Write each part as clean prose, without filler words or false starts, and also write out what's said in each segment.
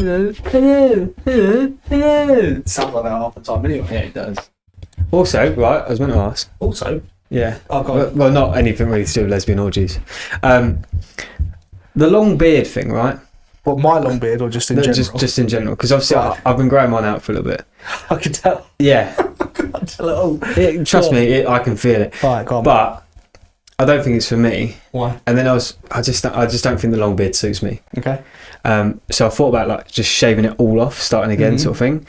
Hello. Sounds like that half the time anyway. Yeah, it does. Also, right, I was meant to ask. Also, Yeah. oh god, Well, not anything really to do with lesbian orgies. The long beard thing, right? what, my long beard or just in No, general? just in general, because obviously Right. I've been growing mine out for a little bit. I can tell. Yeah. I can tell it all. Trust me, I can feel it. Right, go on. But I don't think it's for me. Why? And then I just don't think the long beard suits me. Okay. So I thought about like just shaving it all off, starting again, sort of thing.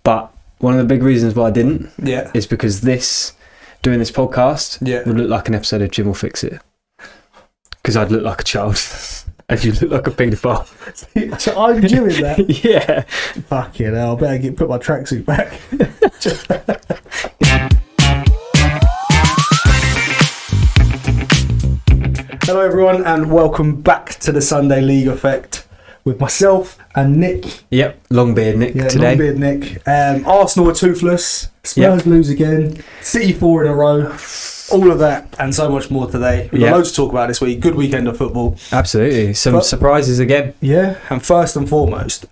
But one of the big reasons why I didn't Yeah. is because doing this podcast Yeah. would look like an episode of Jim Will Fix It. Because I'd look like a child. And you look like a paedophile. So I'm doing that. Yeah. Fucking hell! I better put my tracksuit back. Hello everyone, and welcome back to the Sunday League Effect with myself and Nick. Yep. Long beard Nick today. Long beard Nick. Arsenal are toothless. Spurs lose again. City 4 in a row. All of that and so much more today. We've got loads to talk about this week. Good weekend of football. Absolutely. Some surprises again. Yeah, and first and foremost,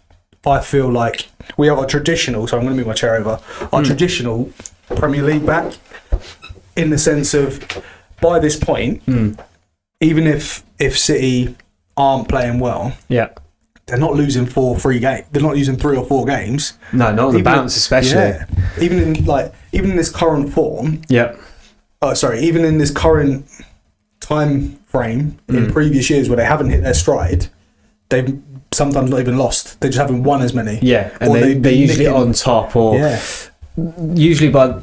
I feel like we have our traditional, so I'm going to move my chair over, our traditional Premier League back, in the sense of, by this point, even if City aren't playing well, they're not losing 3 games. They're not losing 3 or 4 games. No, not on the bounce especially. Yeah, even in this current form. Yep. Even in this current time frame in previous years where they haven't hit their stride, they've sometimes not even lost. They just haven't won as many. Yeah, and they're usually on top, or usually by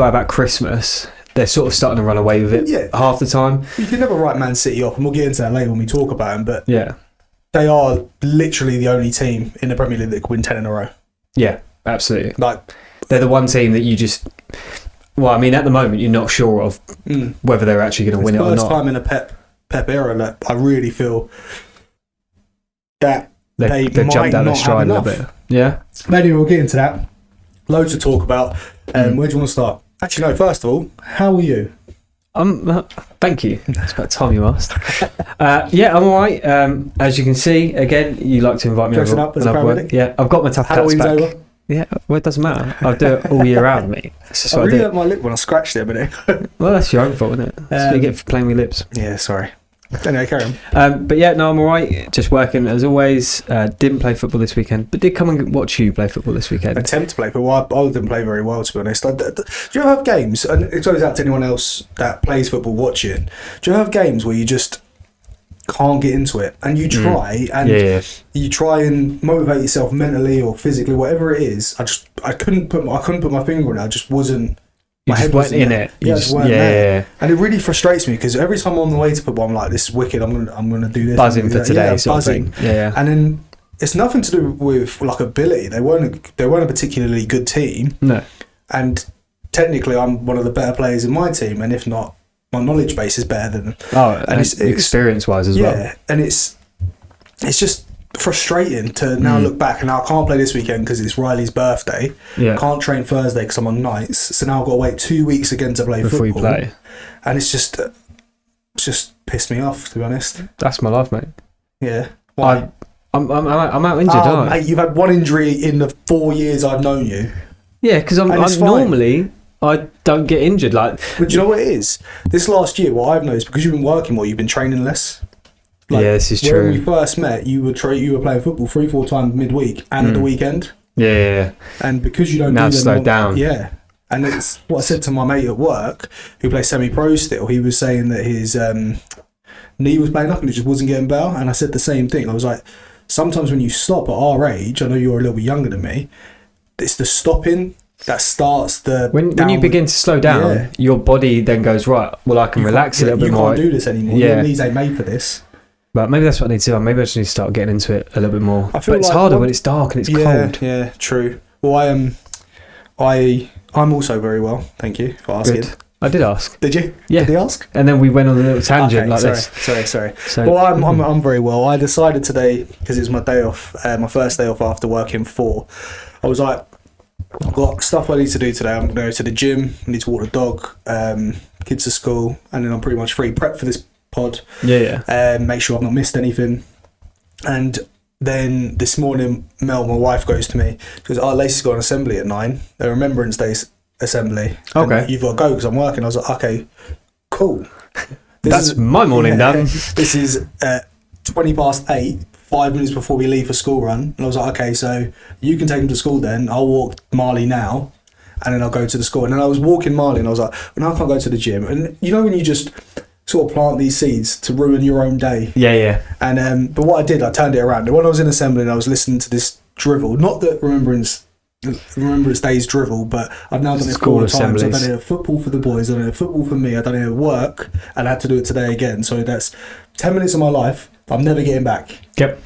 about Christmas, they're sort of starting to run away with it half the time. You can never write Man City off, and we'll get into that later when we talk about them, but they are literally the only team in the Premier League that can win 10 in a row. Yeah, absolutely. Like, they're the one team that you just... Well, I mean, at the moment, you're not sure of whether they're actually going to win it or not. First time in a Pep era that I really feel that they've jumped out their stride a little bit. Yeah. Maybe we'll get into that. Loads to talk about. Where do you want to start? Actually, no. First of all, how are you? Thank you. It's about time you asked. I'm all right. As you can see, again, you like to invite me Dressing over. up as a paramedic? Yeah, I've got my tough cuts Halloween's back. over? Yeah, well, it doesn't matter. I'll do it all year round, mate. That's just I what really I do. hurt my lip when I scratched it a minute. Well, that's your own fault, isn't it? That's what you get for playing with lips. Yeah, sorry. Anyway, carry on. I'm all right. Just working as always. Didn't play football this weekend, but did come and watch you play football this weekend. Attempt to play football. I didn't play very well, to be honest. Do you ever have games, and it goes out to anyone else that plays football watching, do you ever have games where you just can't get into it, and you try you try and motivate yourself mentally or physically, whatever it is? I couldn't put my finger on it. I just wasn't. You just weren't in it. And it really frustrates me because every time I'm on the way to football, I'm like, "This is wicked. I'm gonna do this." Buzzing for today, buzzing. Yeah. And then it's nothing to do with like ability. They weren't a particularly good team. No. And technically, I'm one of the better players in my team, and if not, my knowledge base is better than them. Oh, and it's experience-wise as well. Yeah, and it's just frustrating to now look back, and now I can't play this weekend because it's Riley's birthday. Can't train Thursday because I'm on nights, so now I've got to wait 2 weeks again to play before football. You play. And it's just pissed me off, to be honest. That's my life, mate. Yeah. Why? I'm out injured, aren't I? Mate, you've had one injury in the 4 years I've known you. Yeah, because I'm normally I don't get injured. But do you know what it is? This last year, what I've noticed, because you've been working more, you've been training less. This is true. When we first met, you were playing football 3-4 times midweek and at the weekend. Yeah. And because you don't now do them slowed down. Yeah. And it's what I said to my mate at work, who plays semi-pro still. He was saying that his knee was playing up and it just wasn't getting better. And I said the same thing. I was like, sometimes when you stop at our age, I know you're a little bit younger than me, it's the stopping that starts the... When you begin to slow down, your body then goes, right, well, I can relax a little bit more. You can't do this anymore. Your knees ain't made for this. But maybe that's what I need to do. Maybe I just need to start getting into it a little bit more. But it's harder when it's dark and it's cold. Yeah, true. Well, I'm also very well. Thank you for asking. Good. I did ask. Did you? Yeah. Did you ask? And then we went on a little tangent this. Sorry. So, well, I'm very well. I decided today, because it's my day off, my first day off after working 4. I was like, I've got stuff I need to do today. I'm going to go to the gym. I need to walk the dog, kids to school, and then I'm pretty much free. Prep for this pod. Yeah. Make sure I've not missed anything. And then this morning, Mel, my wife, goes to me. She goes, Lacey's got an assembly at 9, a Remembrance Day assembly. Okay. And you've got to go because I'm working. I was like, okay, cool. That's my morning done. This is 20 past 8, 5 minutes before we leave for school run. And I was like, okay, so you can take him to school then. I'll walk Marley now, and then I'll go to the school. And then I was walking Marley, and I was like, well, now I can't go to the gym. And you know when you just sort of plant these seeds to ruin your own day? Yeah. And but what I did, I turned it around. And when I was in assembly and I was listening to this drivel, not that Remembrance Day's drivel, but I've now done it 4 times. I've done it at football for the boys, I've done it at football for me, I've done it at work, and I had to do it today again. So that's 10 minutes of my life I'm never getting back. Yep.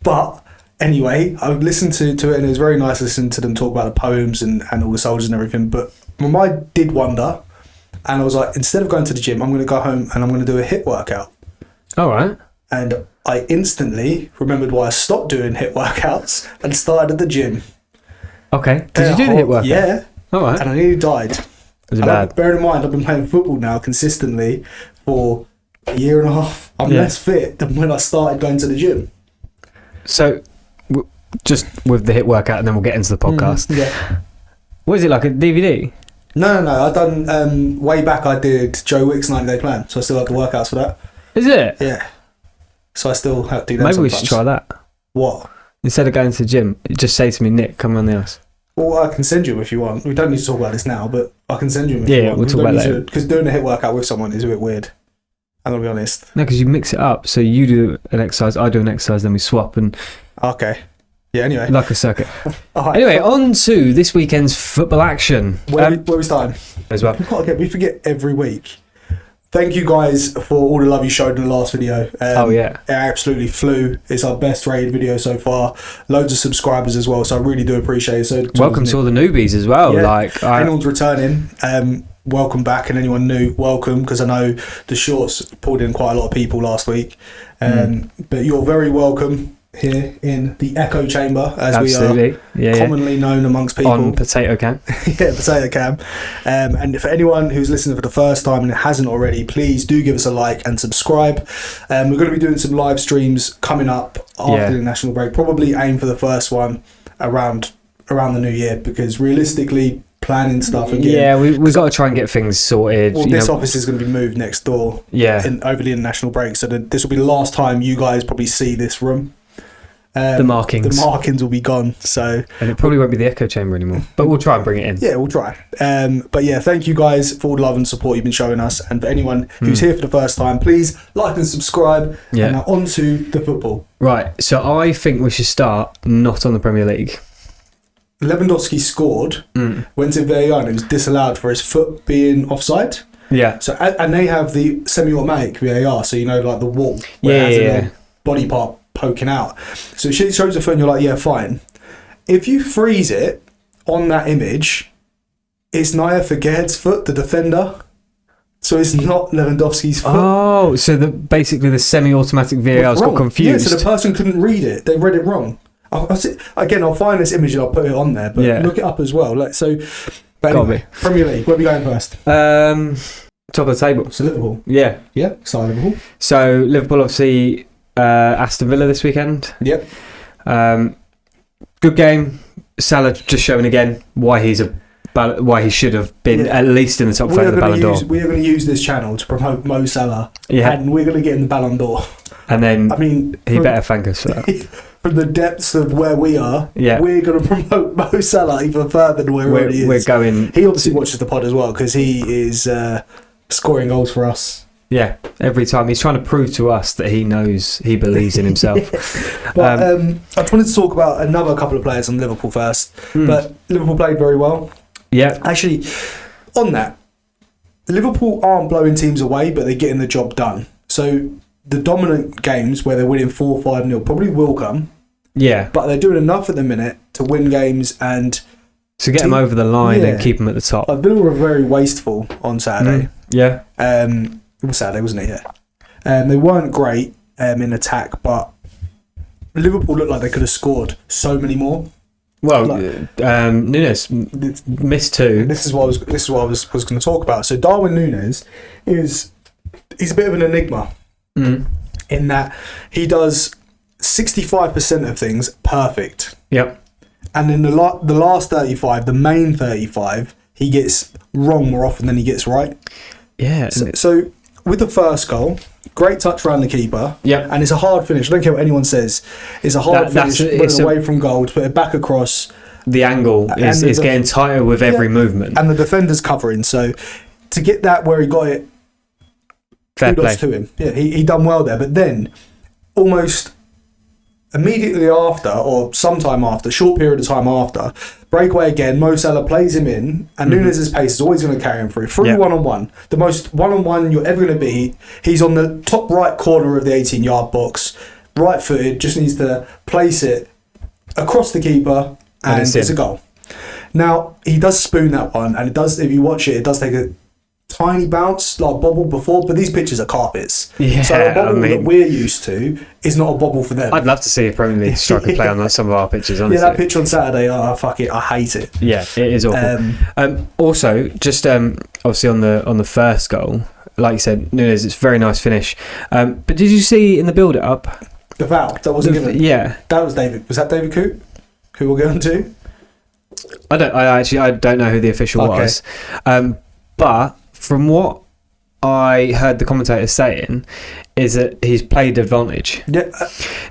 But anyway, I listened to it, and it was very nice listening to them talk about the poems and all the soldiers and everything. But my mind did wander, and I was like, instead of going to the gym, I'm going to go home and I'm going to do a HIIT workout. All right. And I instantly remembered why I stopped doing HIIT workouts and started at the gym. Okay. Did you do the HIIT workout? Yeah. All right. And I nearly died. Was it bad? Bear in mind, I've been playing football now consistently for a year and a half. I'm less fit than when I started going to the gym. So, just with the HIIT workout, and then we'll get into the podcast. Yeah. What is it, like a DVD? No. I done way back. I did Joe Wick's 90-day plan, so I still have the workouts for that. Is it? Yeah. So I still have to do that. Maybe sometimes. we should try that. What? Instead of going to the gym, just say to me, Nick, come around the house. Well, I can send you them if you want. We don't need to talk about this now, but I can send you them if you want. We'll talk about that. Because doing a HIIT workout with someone is a bit weird. I'm going to be honest. No, because you mix it up. So you do an exercise, I do an exercise, then we swap and... Okay. Yeah, anyway. Like a circuit. Right. Anyway, on to this weekend's football action. Where we starting? As well. We forget every week. Thank you guys for all the love you showed in the last video. It absolutely flew. It's our best rated video so far. Loads of subscribers as well, so I really do appreciate it. So welcome to all the newbies as well. Yeah. Anyone's returning, welcome back, and anyone new, welcome, because I know the shorts pulled in quite a lot of people last week. But you're very welcome here in the echo chamber, as we are commonly known amongst people. On Potato Cam. Yeah, Potato Cam. And for anyone who's listening for the first time and hasn't already, please do give us a like and subscribe. We're going to be doing some live streams coming up after the national break. Probably aim for the first one around the new year, because realistically, planning stuff again. Yeah, we've got to try and get things sorted. Well, this office is going to be moved next door. Yeah. Over the international break, so this will be the last time you guys probably see this room. The markings will be gone, so and it probably won't be the echo chamber anymore, but we'll try and bring it in. Yeah, we'll try. But yeah, thank you guys for all the love and support you've been showing us, and for anyone who's here for the first time, please like and subscribe. And now on to the football. Right, so I think we should start not on the Premier League. Lewandowski scored, went to VAR, and it was disallowed for his foot being offside. Yeah. So and they have the semi-automatic VAR, so like the wall where it has a body part poking out. So it shows the foot and you're like, yeah, fine. If you freeze it on that image, it's Naya Figueired's foot, the defender. So it's not Lewandowski's foot. Oh, so basically the semi-automatic VAR's got confused. Yeah, so the person couldn't read it. They read it wrong. I'll find this image and I'll put it on there, but look it up as well. But anyway, Premier League, where are we going first? Top of the table. So Liverpool. Yeah. Yeah, start Liverpool. So Liverpool obviously... Aston Villa this weekend. Yep. Good game. Salah just showing again why he should have been at least in the top 5 of the Ballon d'Or. We are going to use this channel to promote Mo Salah, and we're going to get in the Ballon d'Or. And then he better thank us for that. From the depths of where we are, we're going to promote Mo Salah even further than where he already is. We're going. He obviously watches the pod as well, because he is scoring goals for us. Yeah, every time he's trying to prove to us that he believes in himself. But I just wanted to talk about another couple of players on Liverpool first. But Liverpool played very well. Yeah. Actually, on that, Liverpool aren't blowing teams away, but they're getting the job done. So the dominant games where they're winning 4-5-0 probably will come. Yeah. But they're doing enough at the minute to win games and... to get them over the line and keep them at the top. Villa were very wasteful on Saturday. Yeah. It was Saturday, wasn't it? Yeah. They weren't great in attack, but Liverpool looked like they could have scored so many more. Well, Nunez missed 2. This is what I was going to talk about. So Darwin Nunez he's a bit of an enigma in that he does 65% of things perfect. Yep. And in the last 35, the main 35, he gets wrong more often than he gets right. Yeah. So with the first goal, great touch around the keeper. Yep. And it's a hard finish. I don't care what anyone says. It's a hard finish, put away from goal, to put it back across. The angle is getting tighter with every movement. And the defender's covering. So to get that where he got it, kudos to him. Yeah, he done well there. But then, almost immediately after, or sometime after, short period of time after, breakaway again, Mo Salah plays him in, and Nunez's pace is always going to carry him through. One-on-one. The most one-on-one you're ever going to be. He's on the top right corner of the 18-yard box, right-footed, just needs to place it across the keeper, and it's a goal. Now, he does spoon that one, and it does, if you watch it, it does take a tiny bounce, like a bobble before, but these pitches are carpets. Yeah, so a bobble that we're used to is not a bobble for them. I'd love to see a Premier League striker play on some of our pitches, honestly. Yeah, that pitch on Saturday, fuck it, I hate it. Yeah, it is awful. Also, just obviously on the first goal, like you said, Nunez, it's a very nice finish. But did you see in the build-up... The foul that wasn't given? Yeah. That was David. Was that David Coote? Who we're going to? I don't know who the official was. But from what I heard the commentator saying is that he's played advantage. Yeah.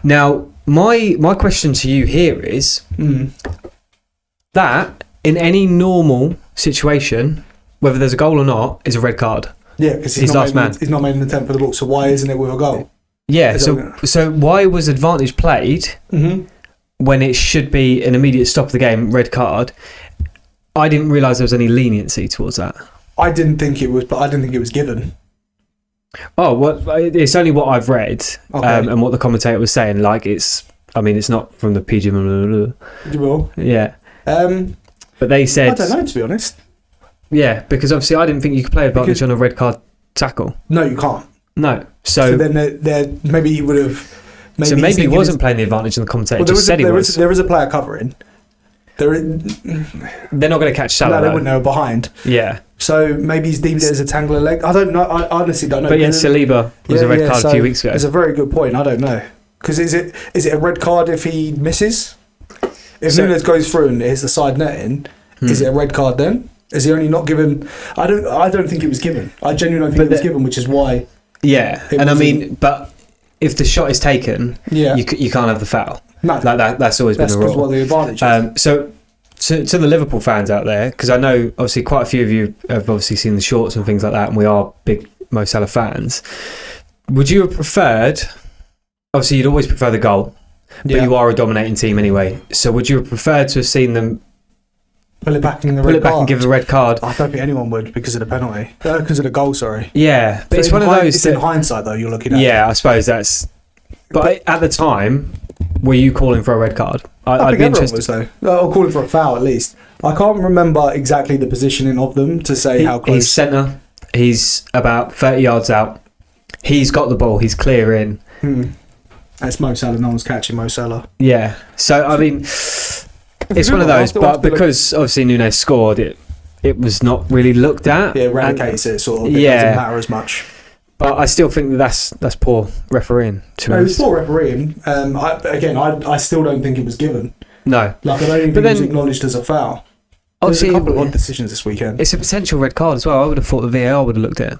Now, my question to you here is that in any normal situation, whether there's a goal or not, is a red card. Yeah, because he's not made an attempt for the ball. So why isn't it with a goal? Yeah. So why was advantage played when it should be an immediate stop of the game, red card? I didn't realise there was any leniency towards that. I didn't think it was, but I didn't think it was given. Oh, well, it's only what I've read and what the commentator was saying. Like, it's not from the PG. Yeah. But they said... I don't know, to be honest. Yeah, because obviously I didn't think you could play advantage on a red card tackle. No, you can't. No. So then maybe he would have... Maybe he wasn't playing the advantage and the commentator just said he was. There is a player covering. They're not going to catch Salah. No, they wouldn't know behind. Yeah. So maybe he's deemed it as a tangle of leg. I don't know. I honestly don't know. But yeah, Saliba was a red card a few weeks ago. It's a very good point. I don't know. Because is it a red card if he misses? If Nunez goes through and hits the side netting, is it a red card then? Is he only not given? I don't think it was given. I genuinely don't think it was given, which is why. Yeah, but if the shot is taken, you can't have the foul. No, like that's always been the rule. That's what the advantage is. So to the Liverpool fans out there, because I know obviously quite a few of you have obviously seen the shorts and things like that, and we are big Mo Salah fans. Would you have preferred? Obviously, you'd always prefer the goal, but you are a dominating team anyway. So would you have preferred to have seen them pull it back and give the red card? I don't think anyone would because of the penalty, because of the goal. Sorry. Yeah, but it's one of those. It's in hindsight though. You're looking at. Yeah, I suppose that's. But at the time, were you calling for a red card? I'd be interested. Was, though. Or calling for a foul at least. I can't remember exactly the positioning of them to say how close. He's centre. He's about 30 yards out. He's got the ball. He's clear in. That's Mo Salah. No one's catching Mo Salah. Yeah. So I mean, it's one of those. But because obviously Nunez scored, it was not really looked at. Yeah, eradicates it sort of. It doesn't matter as much. But I still think that's poor refereeing. It was poor refereeing. I still don't think it was given. No. Like, I don't even think it was acknowledged as a foul. There's a couple of odd decisions this weekend. It's a potential red card as well. I would have thought the VAR would have looked at it.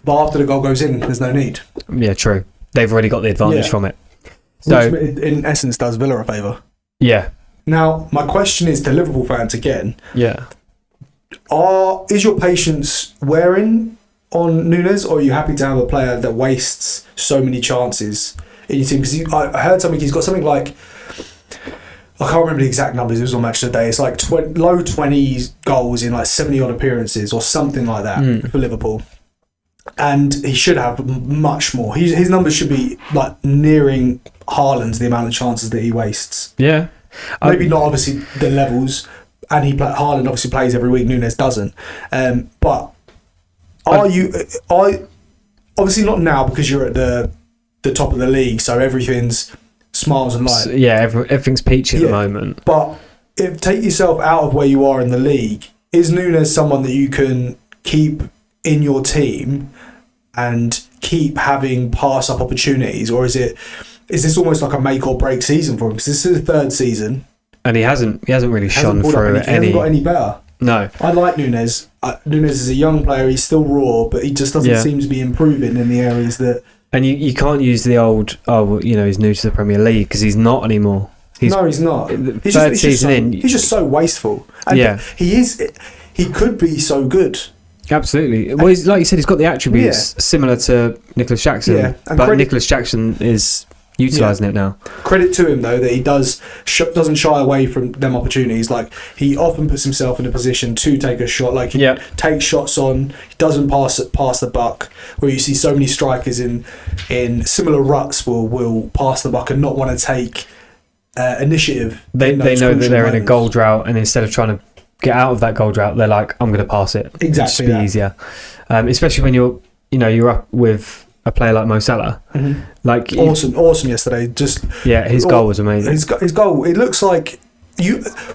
But after the goal goes in, there's no need. Yeah, true. They've already got the advantage from it. So, which in essence does Villa a favour. Yeah. Now, my question is to Liverpool fans again. Yeah. Is your patience wearing on Nunez, or are you happy to have a player that wastes so many chances in your team? Because I heard something, he's got something like, I can't remember the exact numbers, it was on Match of the Day, it's like low 20s goals in like 70 odd appearances or something like that for Liverpool. And he should have much more. His numbers should be like nearing Haaland's, the amount of chances that he wastes. Yeah. Maybe not obviously the levels, and Haaland obviously plays every week, Nunez doesn't. But obviously not now because you're at the top of the league, so everything's smiles and light. Yeah, everything's peachy at the moment. But take yourself out of where you are in the league. Is Nunez someone that you can keep in your team and keep having pass up opportunities, or is it is this almost like a make or break season for him? Because this is the third season, and he hasn't really shone through He hasn't got any better. No, I like Nunez. Nunez is a young player. He's still raw, but he just doesn't seem to be improving in the areas that. And you can't use the old, he's new to the Premier League, because he's not anymore. No, he's not. He's just so wasteful. And he could be so good. Absolutely. Well, like you said, he's got the attributes similar to Nicholas Jackson. Yeah. But Nicholas Jackson is utilising it now. Credit to him, though, that he doesn't shy away from them opportunities. Like, he often puts himself in a position to take a shot. Like, he takes shots on. He doesn't pass the buck. Where you see so many strikers in similar ruts will pass the buck and not want to take initiative. They know that they're in a goal drought, and instead of trying to get out of that goal drought, they're like, I'm going to pass it. Exactly. It'll just be easier. Especially when you're up with a player like Mo Salah. Mm-hmm. Like awesome yesterday. His goal was amazing. His goal. It looks like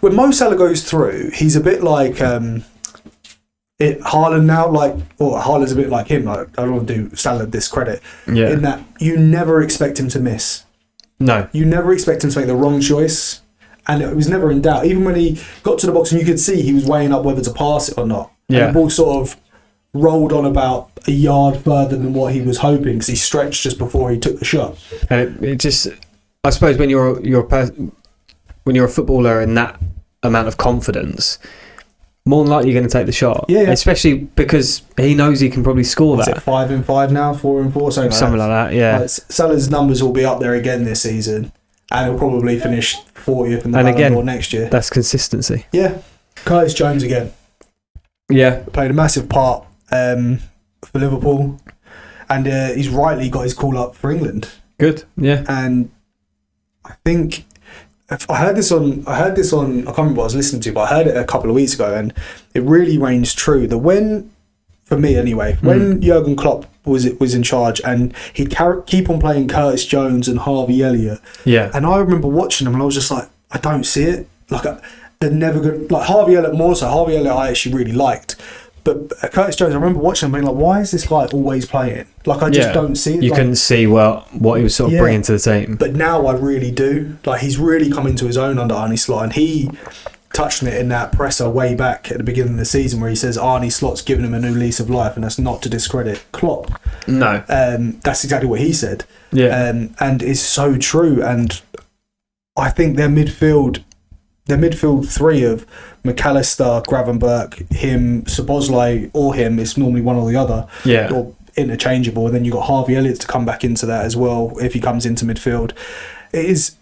when Mo Salah goes through, he's a bit like Haaland now. Haaland's a bit like him. Like, I don't want to do Salah discredit. Yeah. In that you never expect him to miss. No. You never expect him to make the wrong choice. And it was never in doubt. Even when he got to the box and you could see he was weighing up whether to pass it or not. Yeah. And the ball sort of rolled on about a yard further than what he was hoping, because he stretched just before he took the shot. And it just, I suppose, when you're a footballer in that amount of confidence, more than likely you're going to take the shot. Yeah. Especially because he knows he can probably score that. Is it 5 in 5 now? 4 in 4? Something like that. Yeah. Like, Salah's numbers will be up there again this season. And he'll probably finish 40th in the Ballon d'Or next year. That's consistency. Yeah. Curtis Jones again. Yeah. Played a massive part for Liverpool. And he's rightly got his call up for England. Good. Yeah. And I think I heard this on I can't remember what I was listening to, but I heard it a couple of weeks ago, and it really reigns true that for me anyway, when Jurgen Klopp was in charge, and he'd keep on playing Curtis Jones and Harvey Elliott. Yeah. And I remember watching them, and I was just like, I don't see it. Like, they're never good. Like, Harvey Elliott more so. Harvey Elliott I actually really liked. But Curtis Jones, I remember watching him being like, why is this guy always playing? Like, I just don't see it. You couldn't see what he was sort of bringing to the team. But now I really do. Like, he's really come into his own under Arne Slot, and he touched on it in that presser way back at the beginning of the season where he says Arne Slot's given him a new lease of life, and that's not to discredit Klopp. No. That's exactly what he said. Yeah. And it's so true. And I think their midfield three of McAllister, Gravenberch, him, Szoboszlai, or him, it's normally one or the other. Yeah. Or interchangeable. And then you've got Harvey Elliott to come back into that as well if he comes into midfield. It's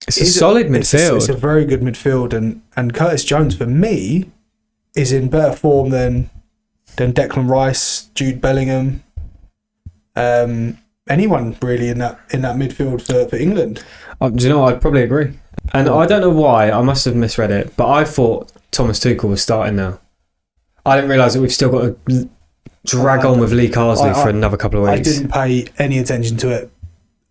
a solid midfield. It's a very good midfield. And Curtis Jones, for me, is in better form than Declan Rice, Jude Bellingham, anyone really in that midfield for England. Do you know what? I'd probably agree. And I don't know why, I must have misread it, but I thought Thomas Tuchel was starting now. I didn't realise that we've still got to drag on with Lee Carsley for another couple of weeks. I didn't pay any attention to it.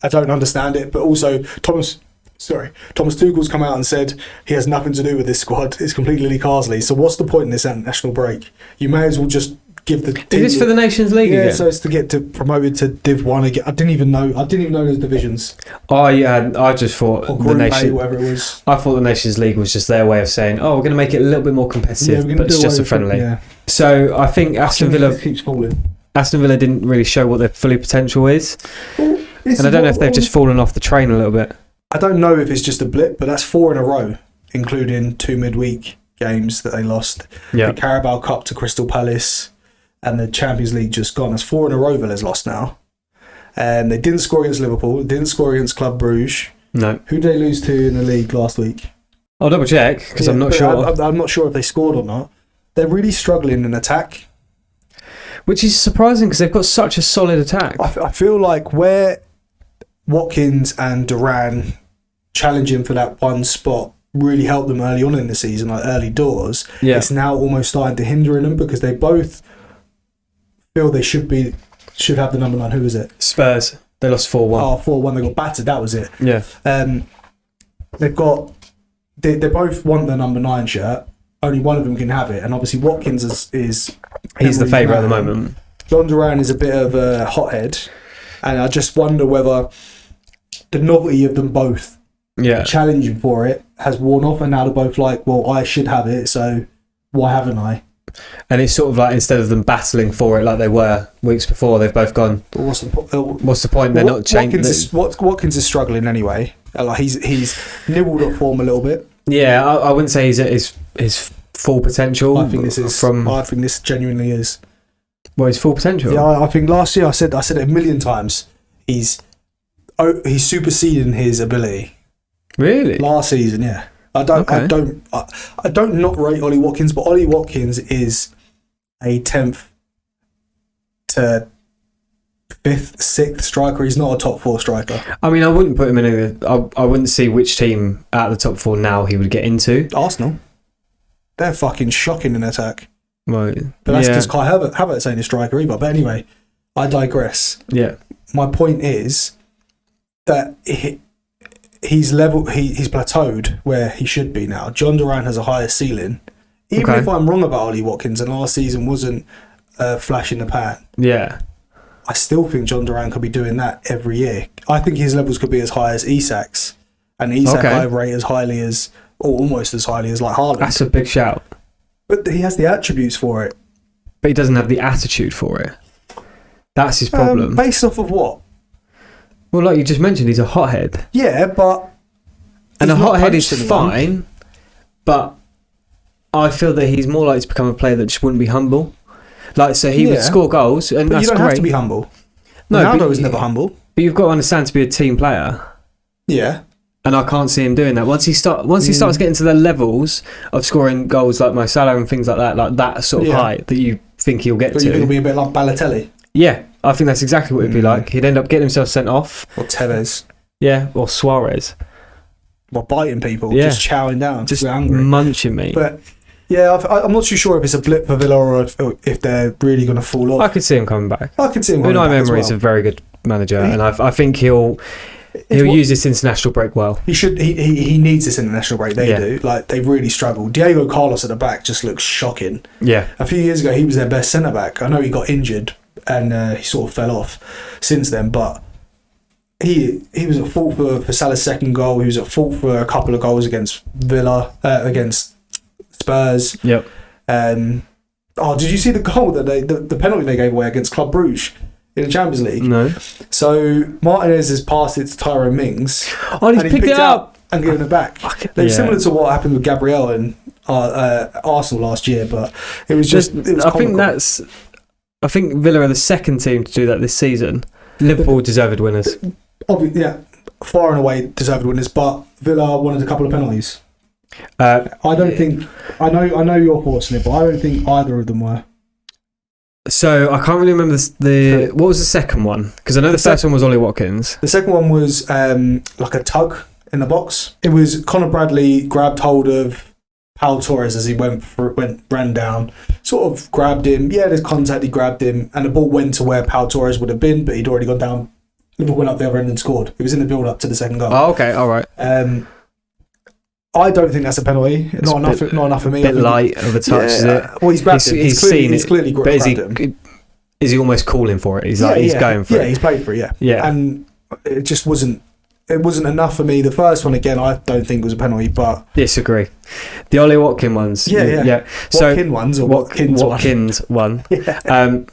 I don't understand it, but also Thomas Tuchel's come out and said he has nothing to do with this squad. It's completely Lee Carsley. So what's the point in this international break? You may as well just give the team... Is this for the Nations League again? Yeah, so it's to get promoted to Div 1 again. I didn't even know those divisions. I just thought whatever it was. I thought the Nations League was just their way of saying, we're going to make it a little bit more competitive, but it's just a friendly. Yeah. So I think Aston Villa keeps falling. Aston Villa didn't really show what their fully potential is. Well, and I don't know if they've just fallen off the train a little bit. I don't know if it's just a blip, but that's 4 in a row, including 2 midweek games that they lost. Yeah. The Carabao Cup to Crystal Palace and the Champions League just gone. That's 4 in a row Villa's lost now. They didn't score against Liverpool. Didn't score against Club Brugge. No. Who did they lose to in the league last week? I'll double check because I'm not sure. I'm not sure if they scored or not. They're really struggling in attack. Which is surprising because they've got such a solid attack. I feel like where Watkins and Duran challenging for that one spot really helped them early on in the season, like early doors. Yeah. It's now almost starting to hinder them because they both feel they should have the number 9. Who is it? Spurs. They lost 4-1. Oh, 4-1. They got battered. That was it. Yeah. They both want the number 9 shirt. Only one of them can have it, and obviously Watkins is he's the favourite at the moment. John Duran is a bit of a hothead, and I just wonder whether the novelty of them both Yeah. challenging for it has worn off, and now they're both like, well, I should have it, so why haven't I? And it's sort of like, instead of them battling for it like they were weeks before, they've both gone, But what's what's the point? They're not changing. Watkins is struggling anyway. Like he's nibbled at form a little bit. Yeah, I wouldn't say he's at his full potential. I think this genuinely is. Well, his full potential. Yeah, I think last year I said it a million times. He's superseding his ability. Really? Last season, yeah. I don't not rate Ollie Watkins, but Ollie Watkins is a 10th to 5th, 6th striker. He's not a top 4 striker. I mean, I wouldn't put him in I wouldn't see which team out of the top 4 now he would get into. Arsenal. They're fucking shocking in attack. Right. But that's because Kai Havertz ain't a striker either. But anyway, I digress. Yeah. My point is that he's plateaued where he should be now. John Duran has a higher ceiling. Even if I'm wrong about Ollie Watkins and last season wasn't a flash in the pan, I still think John Duran could be doing that every year. I think his levels could be as high as Isak's, and Isak I rate as highly as, or almost as highly as, like Haaland. That's a big shout. But he has the attributes for it. But he doesn't have the attitude for it. That's his problem. Based off of what? Well, like you just mentioned, he's a hothead. Yeah, but... And a hothead is fine, but I feel that he's more likely to become a player that just wouldn't be humble. Like, so he would score goals, and but that's great. You don't have to be humble. No, Ronaldo was never humble. But you've got to understand, to be a team player. Yeah. And I can't see him doing that. Once he starts getting to the levels of scoring goals like Mo Salah and things like that sort of height that you think he'll get to. You think he'll be a bit like Balotelli? Yeah, I think that's exactly what it'd be like. He'd end up getting himself sent off. Or Tevez. Yeah, or Suarez. Well, biting people, just chowing down, just angry. Munching me. But yeah, I'm not too sure if it's a blip for Villa or if they're really going to fall off. I could see him coming back. I could see him coming back. Unai Emery is a very good manager, and I think he'll use this international break well. He should. He needs this international break. They do. Like, they really struggle. Diego Carlos at the back just looks shocking. Yeah. A few years ago, he was their best centre back. I know he got injured and he sort of fell off since then, but he was at fault for Salah's second goal. He was at fault for a couple of goals against Villa, against Spurs. Yep. Did you see the goal that the penalty they gave away against Club Brugge in the Champions League? No. So Martinez has passed it to Tyrone Mings. And he picked it up and given it back. They're similar to what happened with Gabriel in Arsenal last year, but it was just. I think Villa are the second team to do that this season. Liverpool deserved winners. Far and away deserved winners, but Villa wanted a couple of penalties. I don't think. I know your thoughts on it, but I don't think either of them were. So I can't really remember what was the second one, because I know the first one was Ollie Watkins. The second one was like a tug in the box. It was Conor Bradley grabbed hold of Pau Torres as he ran down, sort of grabbed him. Yeah, there's contact. He grabbed him, and the ball went to where Pau Torres would have been, but he'd already gone down. Liverpool went up the other end and scored. It was in the build up to the second goal. Oh, okay, all right. I don't think that's a penalty. Not enough for me. A bit light of a touch, is it? Well, he's grabbed him. He's clearly grabbed him. Is he almost calling for it? He's going for it. Yeah, he's played for it. Yeah. Yeah. And it just wasn't. It wasn't enough for me. The first one, again, I don't think was a penalty, but disagree. The Ollie Watkins ones. Yeah. Watkins one. Yeah.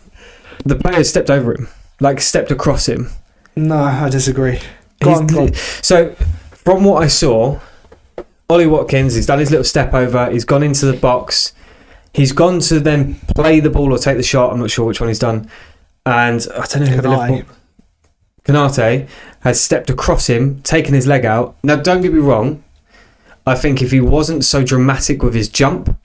The player stepped over him, like stepped across him. No, I disagree. Go on. So, from what I saw, Ollie Watkins, he's done his little step over, he's gone into the box, he's gone to then play the ball or take the shot, I'm not sure which one he's done, and I don't know who the Liverpool... Konate has stepped across him, taken his leg out. Now, don't get me wrong, I think if he wasn't so dramatic with his jump,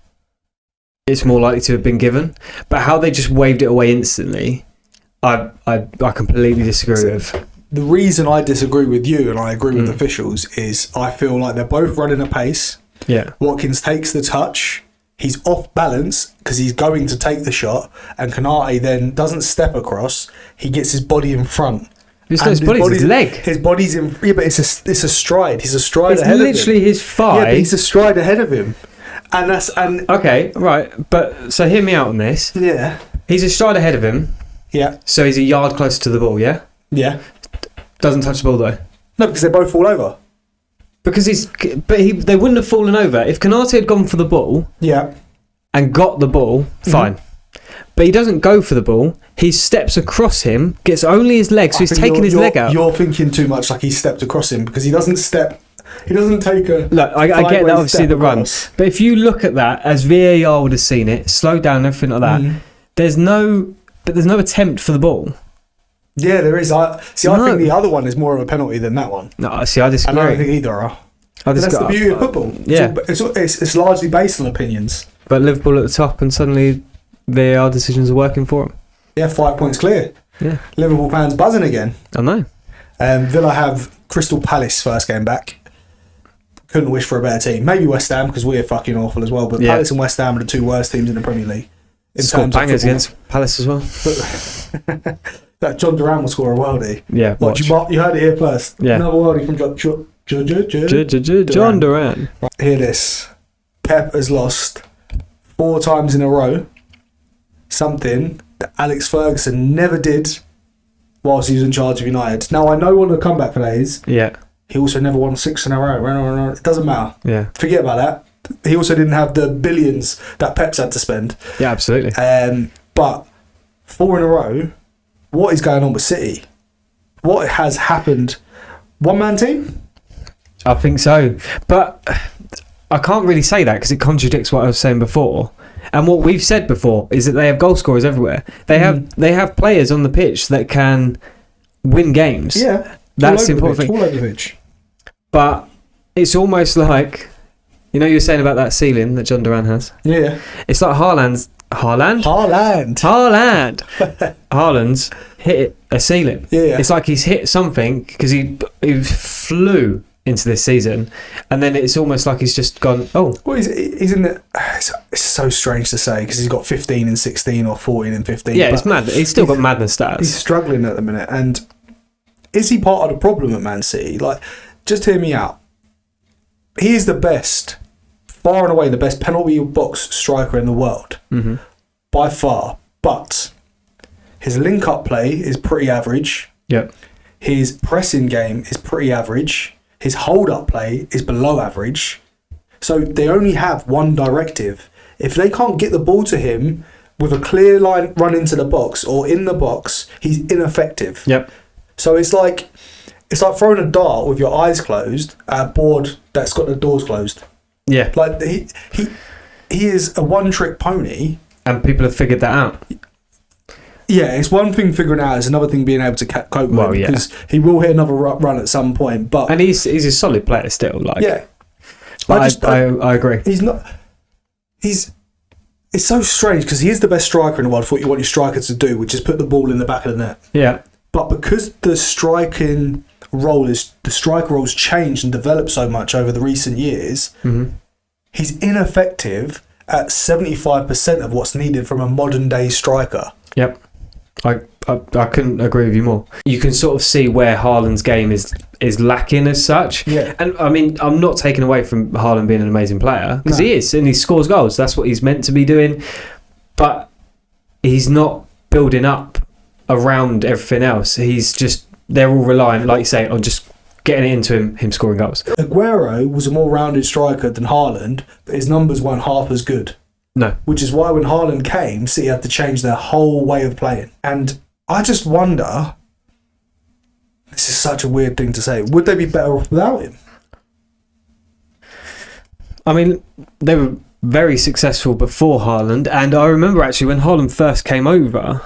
it's more likely to have been given, but how they just waved it away instantly, I completely disagree with. The reason I disagree with you and I agree with officials is I feel like they're both running a pace. Yeah. Watkins takes the touch. He's off balance because he's going to take the shot, and Konate then doesn't step across. He gets his body in front. His leg. His body's in. Yeah, but it's a stride. He's a stride ahead of him. It's literally his thigh. Yeah, but he's a stride ahead of him. And okay, right. But so hear me out on this. Yeah. He's a stride ahead of him. Yeah. So he's a yard closer to the ball. Yeah. Yeah. Doesn't touch the ball though. No, because they both fall over. Because they wouldn't have fallen over if Konate had gone for the ball. Yeah. And got the ball. Fine. But he doesn't go for the ball. He steps across him, gets only his leg, so he's taking his leg out. You're thinking too much like he stepped across him because he doesn't step. He doesn't take a. Look, I get that, obviously, the run. But if you look at that, as VAR would have seen it, slow down, everything like that, there's no attempt for the ball. Yeah, there is. I think the other one is more of a penalty than that one. No, see, I disagree. I don't think either are. That's the beauty of football. Yeah. It's largely based on opinions. But Liverpool at the top, and suddenly VAR decisions are working for them. Yeah, 5 points clear. Yeah. Liverpool fans buzzing again. I know. Villa have Crystal Palace first game back. Couldn't wish for a better team. Maybe West Ham, because we're fucking awful as well. But Palace and West Ham are the two worst teams in the Premier League. Scored bangers against Palace as well. That John Duran will score a worldie. Yeah, you heard it here first. Yeah. Another worldie from John Duran. Right, hear this. Pep has lost 4 times in a row. Something that Alex Ferguson never did whilst he was in charge of United. Now, I know what the comeback for that is. Yeah. He also never won 6 in a row. It doesn't matter. Yeah. Forget about that. He also didn't have the billions that Pep's had to spend. Yeah, absolutely. But 4 in a row, what is going on with City? What has happened? One-man team? I think so. But I can't really say that because it contradicts what I was saying before. And what we've said before is that they have goal scorers everywhere. They have players on the pitch that can win games. Yeah. That's the important thing. All over the pitch. But it's almost like, you know, you were saying about that ceiling that John Duran has. Yeah. It's like Haaland's hit a ceiling. Yeah. It's like he's hit something because he flew into this season, and then it's almost like he's just gone. Oh, well, he's in the. It's so strange to say because he's got 15 and 16 or 14 and 15. Yeah, it's mad. He's still got madness stats. He's struggling at the minute, and is he part of the problem at Man City? Like, just hear me out. He is the best, far and away the best penalty box striker in the world, by far. But his link-up play is pretty average. Yep. His pressing game is pretty average. His hold-up play is below average. So they only have one directive. If they can't get the ball to him with a clear line run into the box or in the box, he's ineffective. Yep. So it's like throwing a dart with your eyes closed at a board that's got the doors closed. Yeah. Like he is a one-trick pony. And people have figured that out. Yeah, it's one thing figuring it out, it's another thing being able to cope with it, because he will hit another run at some point. But and he's a solid player still. Like, yeah, but I agree. He's not. It's so strange because he is the best striker in the world for what you want your striker to do, which is put the ball in the back of the net. Yeah. But because the striker role's changed and developed so much over the recent years, he's ineffective at 75% of what's needed from a modern day striker. Yep. I couldn't agree with you more. You can sort of see where Haaland's game is lacking as such. Yeah. And I mean, I'm not taking away from Haaland being an amazing player, because he is, and he scores goals. That's what he's meant to be doing. But he's not building up around everything else. They're all relying, like you say, on just getting it into him scoring goals. Aguero was a more rounded striker than Haaland, but his numbers weren't half as good. No. Which is why when Haaland came, City had to change their whole way of playing. And I just wonder, this is such a weird thing to say, would they be better off without him? I mean, they were very successful before Haaland, and I remember actually when Haaland first came over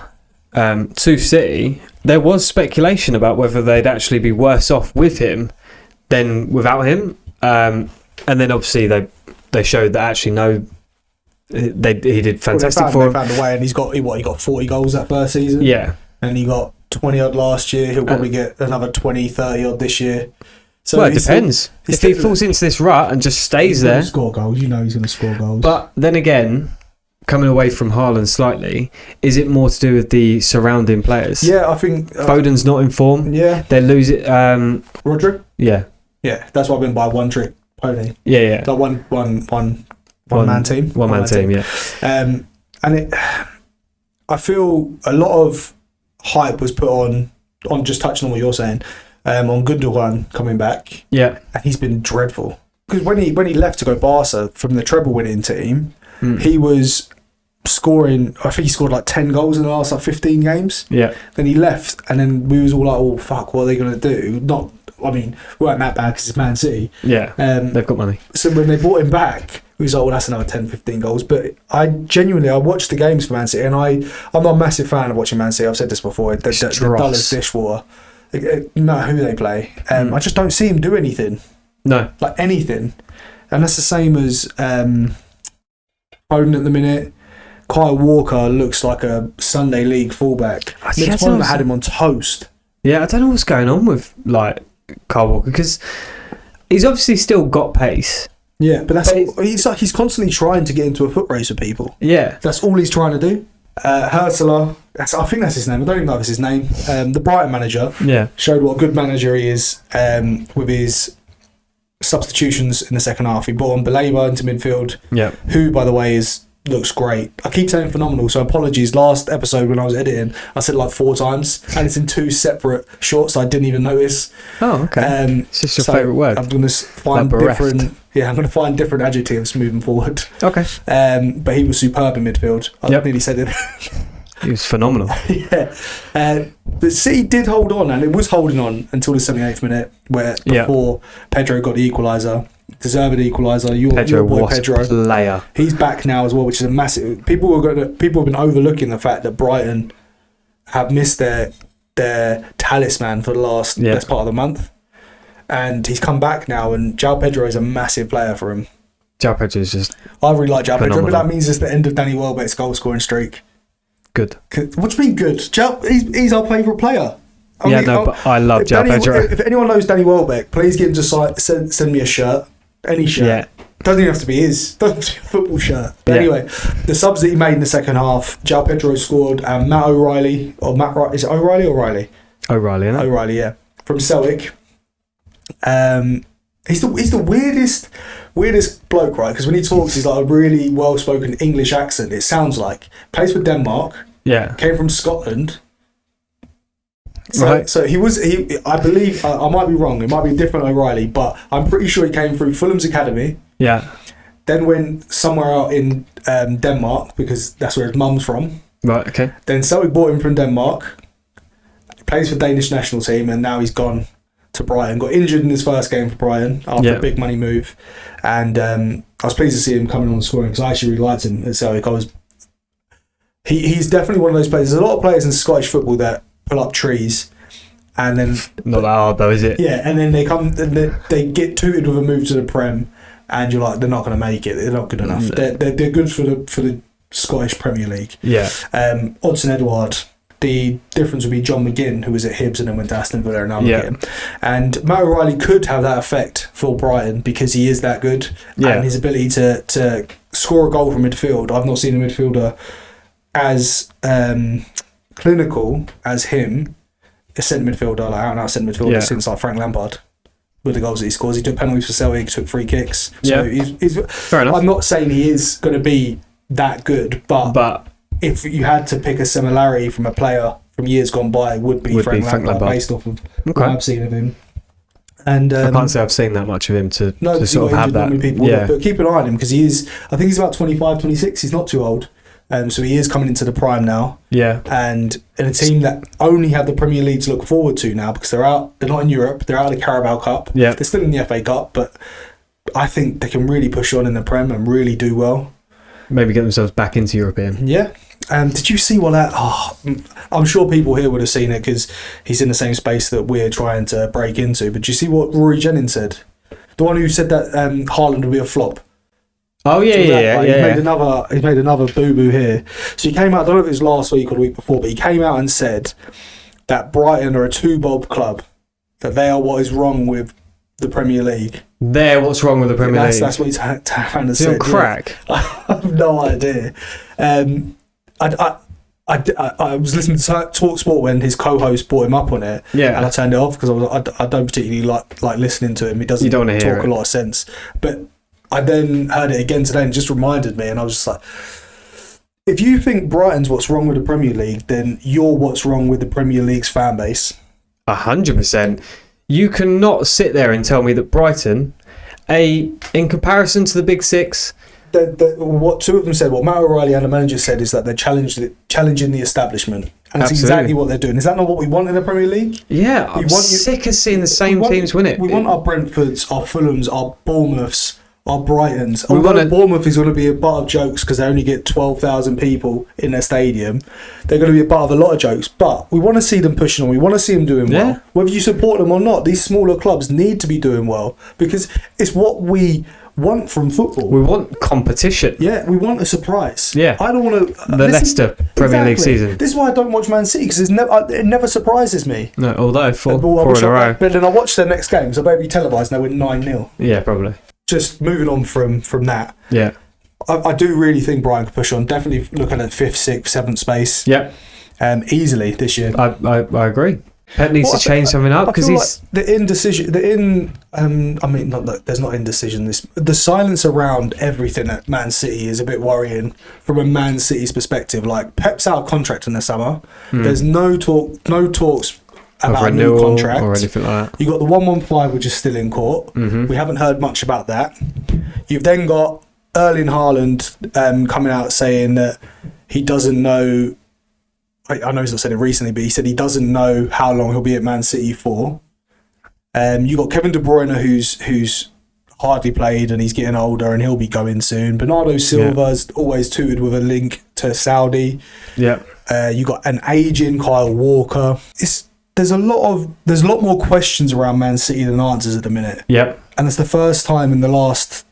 to City, there was speculation about whether they'd actually be worse off with him than without him. And then obviously they showed that actually no, he did fantastic for him. They found a way, and he got 40 goals that first season. Yeah. And he got 20 odd last year. He'll probably get another 20, 30 odd this year. So well, it depends. If he falls into this rut and just stays there, score goals. You know he's going to score goals. But then again, coming away from Haaland slightly, is it more to do with the surrounding players? Yeah, I think Foden's not in form. Yeah, they lose it. Rodri. Yeah, that's why I've been by one trick pony. Yeah. Like one man team. One man team. Yeah. And I feel a lot of hype was put on just touching on what you're saying. on Gundogan coming back. Yeah. And he's been dreadful. Because when he left to go Barca from the treble winning team, he was scoring, I think he scored like 10 goals in the last like 15 games. Yeah. Then he left, and then we was all like, oh fuck, what are they going to do? We weren't that bad because it's Man City. Yeah. They've got money. So when they brought him back, we was like, well, that's another 10, 15 goals. But I watched the games for Man City, and I'm not a massive fan of watching Man City. I've said this before. They're dull as dishwater. No matter who they play. I just don't see him do anything. No. Like anything. And that's the same as Foden at the minute. Kyle Walker looks like a Sunday League fullback. Mitoma had him on toast. Yeah, I don't know what's going on with like Kyle Walker, because he's obviously still got pace. Yeah, but he's constantly trying to get into a foot race with people. Yeah, that's all he's trying to do. Hurtler, I think that's his name. I don't even know if it's his name. The Brighton manager, showed what a good manager he is with his substitutions in the second half. He brought on Baleba into midfield, who, by the way, looks great. I keep saying phenomenal, so apologies. Last episode when I was editing, I said like 4 times, and it's in 2 separate shorts I didn't even notice. Oh, okay. It's just your favourite word. I'm going to find different. Yeah, I'm going to find different adjectives moving forward. Okay. But he was superb in midfield. I nearly said it. He was phenomenal. But City did hold on, and it was holding on until the 78th minute, before Pedro got the equaliser. Deserved equaliser. Your boy Pedro. Player. He's back now as well, which is a massive. People have been overlooking the fact that Brighton have missed their talisman for the best part of the month, and he's come back now. And João Pedro is a massive player for him. João Pedro is just. I really like João Pedro, but that means it's the end of Danny Welbeck's goal scoring streak. Good. What do you mean good? He's our favourite player. But I love João Pedro. If anyone knows Danny Welbeck, please get him to send me a shirt. Any shirt. Yeah. Doesn't even have to be his. Doesn't have to be a football shirt. But anyway, the subs that he made in the second half, João Pedro scored, and Matt O'Reilly, is it O'Reilly or O'Reilly? O'Reilly, isn't it? O'Reilly, yeah. From Celtic. He's the weirdest bloke, right? Because when he talks, he's like a really well-spoken English accent, it sounds like. Plays for Denmark. Yeah. Came from Scotland. So I believe, I might be wrong, it might be a different O'Reilly, but I'm pretty sure he came through Fulham's academy. Yeah. Then went somewhere out in Denmark, because that's where his mum's from. Right, okay. Then Celtic bought him from Denmark, plays for the Danish national team, and now he's gone to Brighton. Got injured in his first game for Brighton after a big money move. And I was pleased to see him coming on and scoring, because I actually really liked him at Celtic. He's definitely one of those players. There's a lot of players in Scottish football that pull up trees, and then not that hard though, is it? Yeah, and then they get tooted with a move to the Prem, and you're like, they're not going to make it. They're not good enough. They're good for the Scottish Premier League. Yeah. Odsonne Edouard. The difference would be John McGinn, who was at Hibs and then went to Aston Villa and now McGinn. And Matt O'Reilly could have that effect for Brighton because he is that good, and his ability to score a goal from midfield. I've not seen a midfielder as clinical as him, a centre midfielder, like out-and-out centre midfielder, since like Frank Lampard, with the goals that he scores. He took penalties for Celtic, took free kicks. So he's fair enough. I'm not saying he is going to be that good, but if you had to pick a similarity from a player from years gone by, it would be Frank Lampard, based off of what I've seen of him. And I can't say I've seen that much of him to sort of have that. But keep an eye on him, because I think he's about 25, 26. He's not too old. So he is coming into the prime now. Yeah. And in a team that only have the Premier League to look forward to now, because they're not in Europe, they're out of the Carabao Cup. Yeah. They're still in the FA Cup, but I think they can really push on in the Prem and really do well. Maybe get themselves back into European. Yeah. Did you see what that... I'm sure people here would have seen it, because he's in the same space that we're trying to break into. But did you see what Rory Jennings said? The one who said that Haaland would be a flop. Oh yeah. He's made another boo-boo here. So he came out, I don't know if it was last week or the week before, but he came out and said that Brighton are a two-bob club, that they are what is wrong with the Premier League. They're what's wrong with the Premier League? That's what he's trying to say. On crack? Yeah. I have no idea. I was listening to Talk Sport when his co-host brought him up on it, and I turned it off because I don't particularly like listening to him. He doesn't talk a lot of sense. But I then heard it again today and it just reminded me, and I was just like, if you think Brighton's what's wrong with the Premier League, then you're what's wrong with the Premier League's fan base. 100%. you cannot sit there and tell me that Brighton, in comparison to the big six, what two of them said, what Matt O'Reilly and the manager said, is that they're challenging the establishment. And it's exactly what they're doing. Is that not what we want in the Premier League? Yeah, I'm sick of seeing the same teams win it. We want our Brentfords, our Fulhams, our Bournemouths, our Brightons. Bournemouth is going to be a butt of jokes because they only get 12,000 people in their stadium. They're going to be a butt of a lot of jokes. But we want to see them pushing on. We want to see them doing well. Whether you support them or not, these smaller clubs need to be doing well because it's what we want from football. We want competition. Yeah, we want a surprise. Yeah, I don't want to. Leicester Premier League season. This is why I don't watch Man City because it never surprises me. No, although four in a row. But then I watch their next game, so maybe televised and they win 9-0. Yeah, probably. Just moving on from that. Yeah, I do really think Brighton can push on. Definitely looking at 5th, 6th, 7th space. Yeah, easily this year. I agree. Pep needs to change something up because he's like the indecision. There's not indecision. The silence around everything at Man City is a bit worrying from a Man City's perspective. Like Pep's out of contract in the summer. There's no talks about a new contract or anything like that. You got the 115, which is still in court. We haven't heard much about that. You've then got Erling Haaland coming out saying that he doesn't know. I know he's not said it recently, but he said he doesn't know how long he'll be at Man City for. You got Kevin De Bruyne, who's hardly played and he's getting older and he'll be going soon. Bernardo Silva's always tooted with a link to Saudi. Yeah. You got an aging Kyle Walker. There's a lot more questions around Man City than answers at the minute. Yep. And it's the first time in the last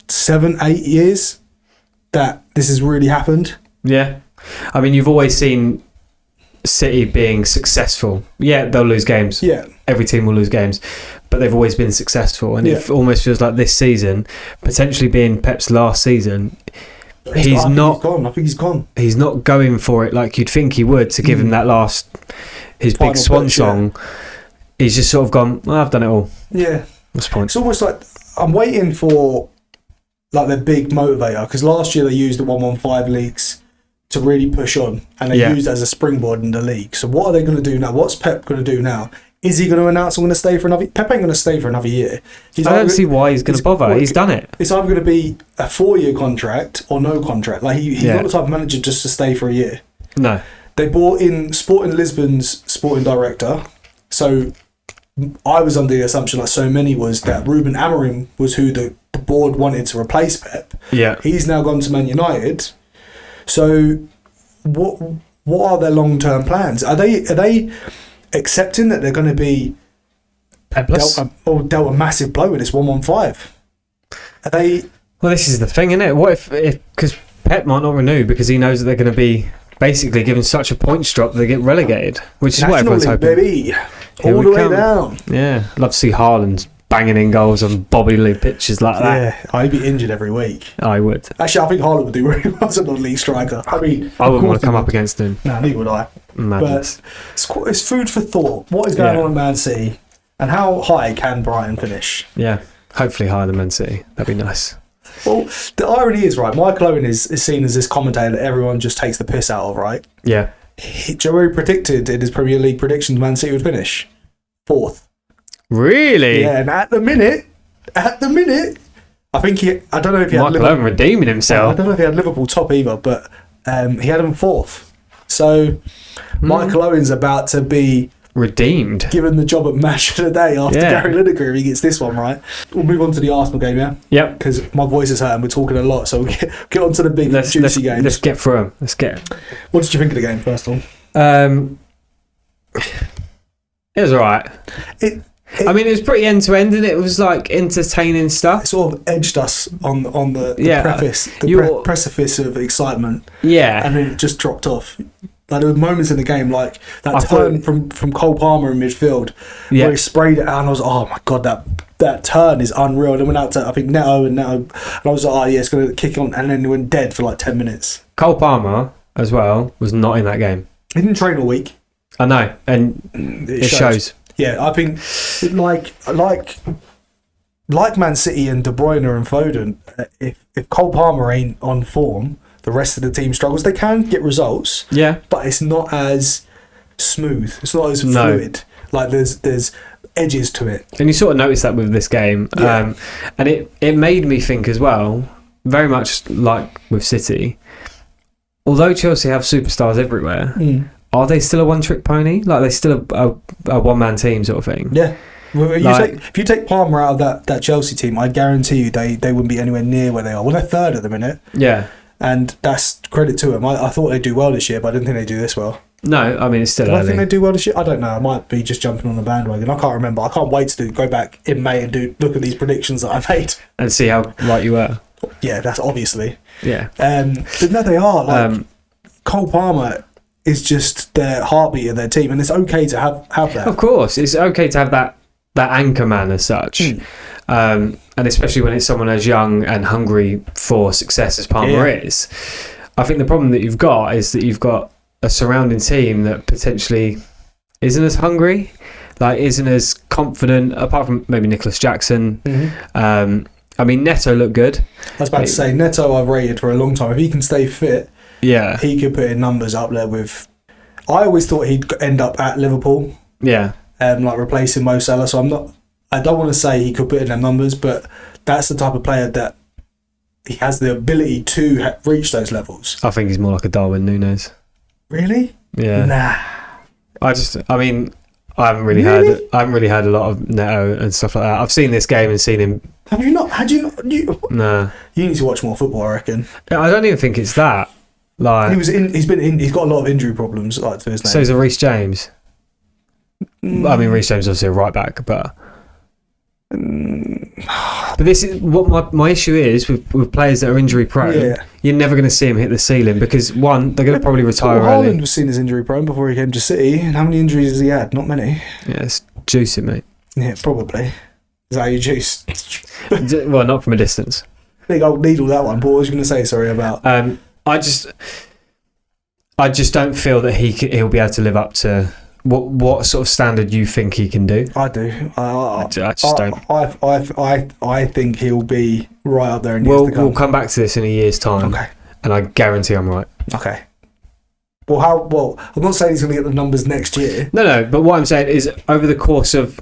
7-8 years that this has really happened. Yeah. I mean, you've always seen City being successful. Yeah, they'll lose games. Yeah. Every team will lose games. But they've always been successful. And it almost feels like this season, potentially being Pep's last season, he's not... I think he's gone. He's not going for it like you'd think he would to give him that his final big swan push, song. He's just sort of gone, well, I've done it all. Yeah. What's the point? It's almost like I'm waiting for like their big motivator because last year they used the 115 leagues to really push on and they used it as a springboard in the league. So what are they going to do now? What's Pep going to do now? Is he going to announce I'm going to stay for another... Pep ain't going to stay for another year. I don't see why he's going to bother. He's done it. It's either going to be a 4-year contract or no contract. Like he's not the type of manager just to stay for a year. No. They brought in Sporting Lisbon's sporting director. So I was under the assumption, like so many was, that Ruben Amorim was who the board wanted to replace Pep. Yeah. He's now gone to Man United. So what are their long-term plans? Are they accepting that they're going to be dealt a massive blow with this 115? Are they? Well, this is the thing, isn't it? What if because Pep might not renew because he knows that they're going to be basically given such a points drop that they get relegated, which is what everyone's hoping. Baby. All the way down. Yeah, love to see Haaland banging in goals on Bobby Lee pitches like that. Yeah, I'd be injured every week. I would. Actually, I think Haaland would do really well as a non-league striker. I mean, I wouldn't want to come up against him. No, neither would I. Madness. But it's food for thought. What is going on at Man City, and how high can Brighton finish? Yeah, hopefully higher than Man City. That'd be nice. Well, the irony is, right, Michael Owen is seen as this commentator that everyone just takes the piss out of, right? Yeah. Joey predicted in his Premier League predictions Man City would finish 4th. Really? Yeah, and at the minute, I think I don't know if he had Michael Owen redeeming himself. I don't know if he had Liverpool top either, but he had him 4th. So Michael Owen's about to be redeemed, given the job at Match of the Day after Gary Lineker if he gets this one right. We'll move on to the Arsenal game, yeah? Yep. Because my voice is hurting, we're talking a lot, so we'll get on to the big juicy games. Let's get through them. What did you think of the game, first of all? It was alright. I mean, it was pretty end to end, and it was like entertaining stuff. It sort of edged us on the precipice of excitement. Yeah, and then it just dropped off. Like there were moments in the game, like that turn from Cole Palmer in midfield, where he sprayed it out, and I was, oh my god, that turn is unreal. And it went out to I think Neto, and I was like, oh yeah, it's going to kick on, and then it went dead for like 10 minutes. Cole Palmer as well was not in that game. He didn't train all week. I know, and it shows. Yeah, I think like Man City and De Bruyne and Foden, if Cole Palmer ain't on form, the rest of the team struggles. They can get results, yeah, but it's not as smooth. It's not as fluid. Like there's edges to it. And you sort of notice that with this game. Yeah. And it made me think as well, very much like with City, although Chelsea have superstars everywhere, are they still a one-trick pony? Like, they're still a one-man team sort of thing? Yeah. Well, if you take Palmer out of that Chelsea team, I guarantee you they wouldn't be anywhere near where they are. Well, they're third at the minute. Yeah. And that's credit to them. I thought they'd do well this year, but I didn't think they'd do this well. No, I mean, it's still early. I think they do well this year. I don't know. I might be just jumping on the bandwagon. I can't remember. I can't wait to go back in May and look at these predictions that I made and see how right you were. Yeah, that's obviously. Yeah. But no, they are. Like, Cole Palmer is just their heartbeat of their team, and it's okay to have that. Of course, it's okay to have that anchor man as such, and especially when it's someone as young and hungry for success as Palmer is. I think the problem that you've got is that you've got a surrounding team that potentially isn't as hungry, like isn't as confident, apart from maybe Nicholas Jackson. I mean, Neto looked good. I was about to say, Neto I've rated for a long time. If he can stay fit, he could put in numbers up there with... I always thought he'd end up at Liverpool. Yeah. Like replacing Mo Salah. So I don't want to say he could put in them numbers, but that's the type of player that he has the ability to reach those levels. I think he's more like a Darwin Nunez. Really? Yeah. Nah. I haven't really heard a lot of Neto and stuff like that. I've seen this game and seen him. Have you not? Had you not? Nah. You need to watch more football, I reckon. I don't even think it's that. Like, he's got a lot of injury problems, like, to his name. So is a Reece James. I mean, Reece James is obviously a right back, but this is what my issue is with players that are injury prone. Yeah. You're never going to see him hit the ceiling because, one, they're going to probably retire early. Haaland was seen as injury prone before he came to City, and how many injuries has he had? Not many. Yeah, it's juicing, mate. Yeah, probably. Is that how you juice? Well, not from a distance. Big old needle, that one. But what was you going to say? Sorry about. I just don't feel that he'll be able to live up to what sort of standard you think he can do. I do. I just don't. I think he'll be right up there in years to come. We'll come back to this in a year's time. Okay. And I guarantee I'm right. Okay. Well, I'm not saying he's going to get the numbers next year. No. But what I'm saying is, over the course of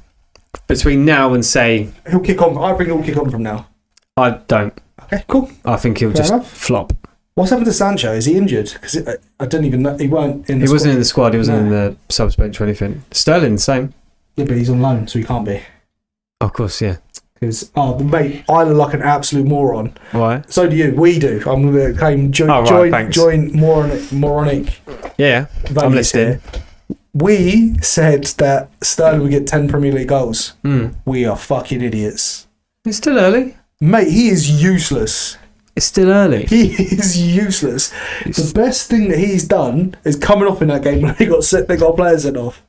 between now and say, he'll kick on. I think he'll kick on from now. I don't. Okay, cool. I think he'll flop. What's happened to Sancho? Is he injured? Because I don't even know. He weren't in the squad. He wasn't in the squad. He wasn't in the subs bench or anything. Sterling, the same. Yeah, but he's on loan, so he can't be. Of course, yeah. Because, mate, I look like an absolute moron. Why? So do you. We do. I'm going to claim join moronic yeah, I'm listening. Here. We said that Sterling would get 10 Premier League goals. We are fucking idiots. It's still early. Mate, he is useless. It's still early. He is useless. The best thing that he's done is coming off in that game when they got players sent off.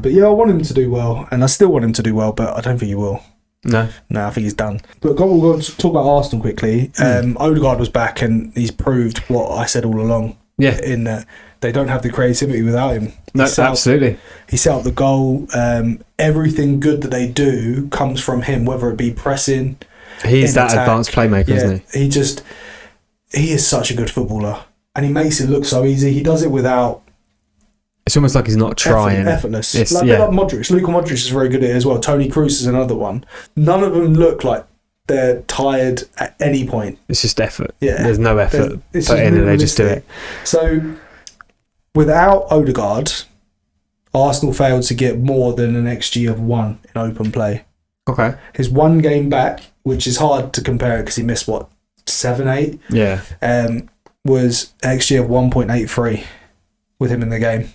But yeah, I want him to do well, and I still want him to do well, but I don't think he will. No, I think he's done. But we'll go talk about Arsenal quickly. Odegaard was back, and he's proved what I said all along. Yeah, in that they don't have the creativity without him. No, absolutely. He set up the goal. Everything good that they do comes from him, whether it be pressing. He's that attack. Advanced playmaker, isn't he? He is such a good footballer, and he makes it look so easy. He does it without. It's almost like he's not trying. Effortless. Like Modric. Luka Modric is very good at it as well. Toni Kroos is another one. None of them look like they're tired at any point. It's just effort. Yeah, there's no effort put in, and they just do it. So, without Odegaard, Arsenal failed to get more than an XG of 1 in open play. Okay. His one game back, which is hard to compare because he missed 7, 8. Yeah. Was XG of 1.83 with him in the game.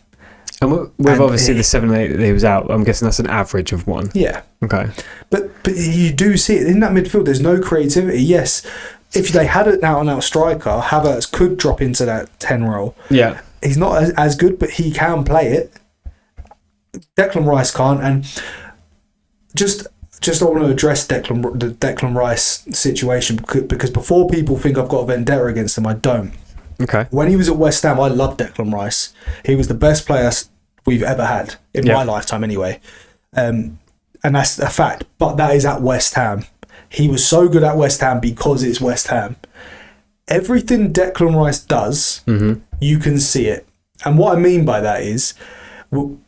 And with obviously the 7 and 8 that he was out, I'm guessing that's an average of 1. Yeah. Okay. But you do see it in that midfield. There's no creativity. Yes, if they had an out-and-out striker, Havertz could drop into that 10 role. Yeah. He's not as good, but he can play it. Declan Rice can't, and just I want to address the Declan Rice situation because before people think I've got a vendetta against him, I don't. Okay. When he was at West Ham, I loved Declan Rice. He was the best player we've ever had in my lifetime, anyway. And that's a fact. But that is at West Ham. He was so good at West Ham because it's West Ham. Everything Declan Rice does, you can see it. And what I mean by that is,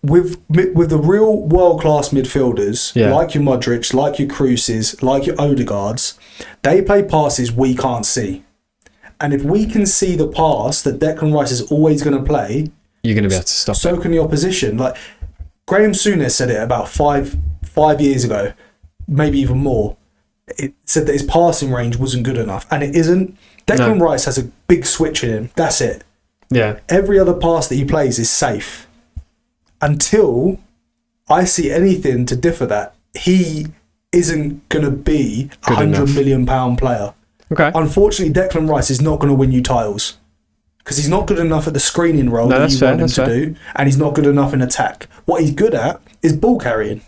with the real world class midfielders, like your Modric, like your Cruises, like your Odegaards, they play passes we can't see. And if we can see the pass that Declan Rice is always going to play, you're going to be able to stop it. So can the opposition. Like Graham Souness said it about five years ago, maybe even more. It said that his passing range wasn't good enough, and it isn't. Declan Rice has a big switch in him. That's it. Yeah. Every other pass that he plays is safe. Until I see anything to differ that, he isn't going to be a £100 million player. Okay. Unfortunately, Declan Rice is not going to win you titles because he's not good enough at the screening role that you want him to do, and he's not good enough in attack. What he's good at is ball carrying,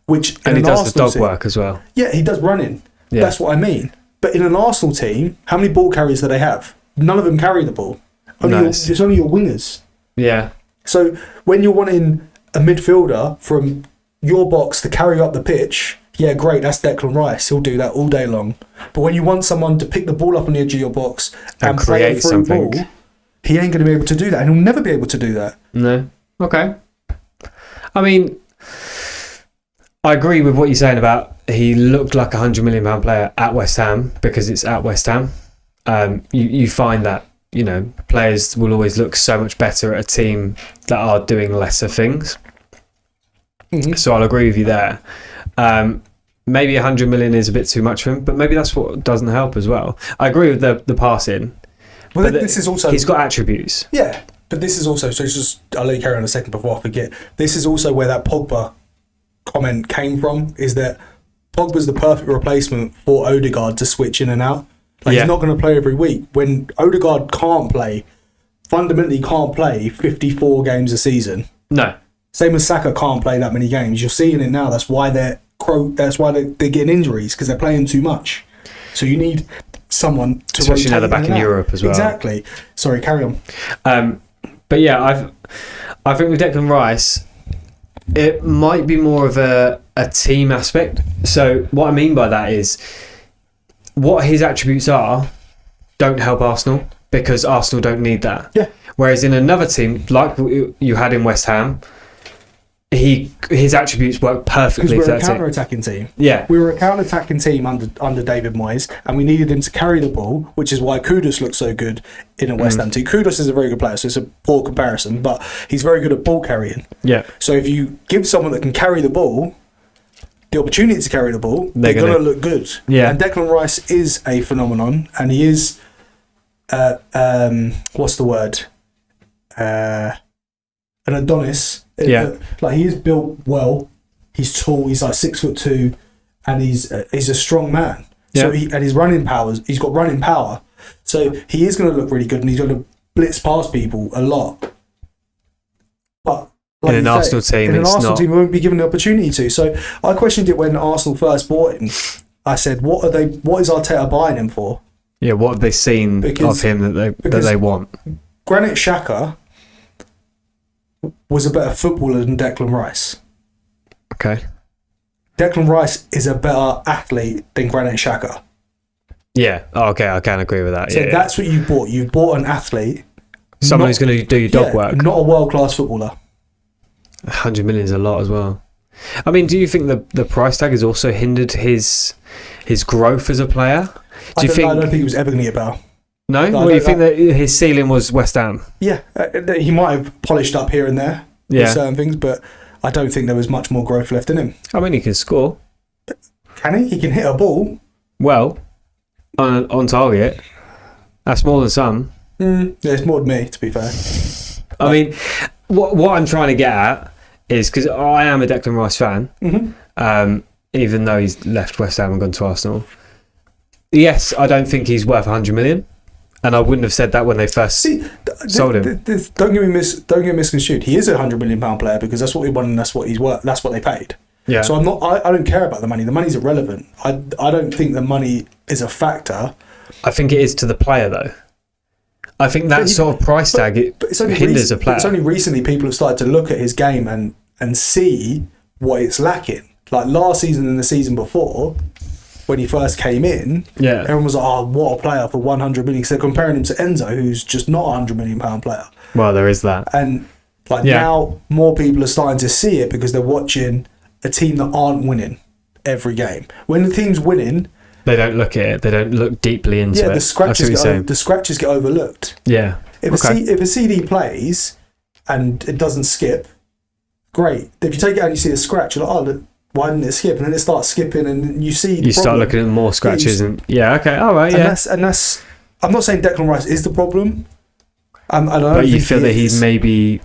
and he does the dog work as well. Yeah, he does running. Yeah. That's what I mean. But in an Arsenal team, how many ball carriers do they have? None of them carry the ball. It's only your wingers. Yeah. So when you're wanting a midfielder from your box to carry up the pitch, yeah, great, that's Declan Rice. He'll do that all day long. But when you want someone to pick the ball up on the edge of your box and play a through ball, he ain't going to be able to do that, and he'll never be able to do that. No. Okay. I mean, I agree with what you're saying about he looked like a £100 million player at West Ham because it's at West Ham. You find that, you know, players will always look so much better at a team that are doing lesser things. Mm-hmm. So I'll agree with you there. Maybe 100 million is a bit too much for him, but maybe that's what doesn't help as well. I agree with the passing. Well, this is also, he's got attributes. Yeah, but this is also, so I'll let you carry on a second before I forget. This is also where that Pogba comment came from, is that Pogba's the perfect replacement for Odegaard to switch in and out. He's not going to play every week. When Odegaard fundamentally can't play 54 games a season. No. Same as Saka can't play that many games. You're seeing it now. That's why they're getting injuries, because they're playing too much. So you need someone to especially now they're back in Europe as well. Exactly. Sorry, carry on. But yeah, I think with Declan Rice, it might be more of a team aspect. So what I mean by that is what his attributes don't help Arsenal, because Arsenal don't need that. Yeah. Whereas in another team, like you had in West Ham, his attributes work perfectly for that team. Because we're a counter-attacking team. Yeah. We were a counter-attacking team under David Moyes, and we needed him to carry the ball, which is why Kudus looks so good in a West Ham team. Kudus is a very good player, so it's a poor comparison, but he's very good at ball carrying. Yeah. So if you give someone that can carry the ball the opportunity to carry the ball, they're going to look good. Yeah. And Declan Rice is a phenomenon, and he is, what's the word? An Adonis. Yeah. Like, he is built well. He's tall. He's like 6'2", and he's a strong man. Yeah. So he's got running power. So he is going to look really good, and he's going to blitz past people a lot. But like in an Arsenal team, we won't be given the opportunity to. So I questioned it when Arsenal first bought him. I said, "What is Arteta buying him for?" Yeah, what have they seen of him that they want? Granit Xhaka was a better footballer than Declan Rice. Okay. Declan Rice is a better athlete than Granit Xhaka. Yeah. Oh, okay, I can agree with that. So that's what you bought. You bought an athlete. Someone who's going to do your dog work. Not a world-class footballer. 100 million is a lot as well. I mean, do you think the price tag has also hindered his growth as a player? I don't think he was ever going to get better. No? Well, you think that his ceiling was West Ham? Yeah. He might have polished up here and there with certain things, but I don't think there was much more growth left in him. I mean, he can score. Can he? He can hit a ball. Well, on target. That's more than some. Yeah, it's more than me, to be fair. I mean, what I'm trying to get at is, because I am a Declan Rice fan, even though he's left West Ham and gone to Arsenal. Yes, I don't think he's worth 100 million, and I wouldn't have said that when they first sold him. Don't get me misconstrued. He is a £100 million player because that's what we want and that's what he's worth. That's what they paid. Yeah. So I don't care about the money. The money's irrelevant. I don't think the money is a factor. I think it is to the player, though. I think that sort of price tag hinders a player. It's only recently people have started to look at his game and see what it's lacking. Like last season and the season before, when he first came in, everyone was like, "Oh, what a player for 100 million!" Because they're comparing him to Enzo, who's just not a £100 million player. Well, there is that. And Like now, more people are starting to see it because they're watching a team that aren't winning every game. When the team's winning, they don't look at it. They don't look deeply into it. The scratches get overlooked. Yeah. If a CD plays and it doesn't skip, great. If you take it out and you see a scratch, you're like, oh, look, why didn't it skip? And then it starts skipping, and you see. You start looking at more scratches, and okay, all right, yeah. And that's. I'm not saying Declan Rice is the problem. But you feel that he maybe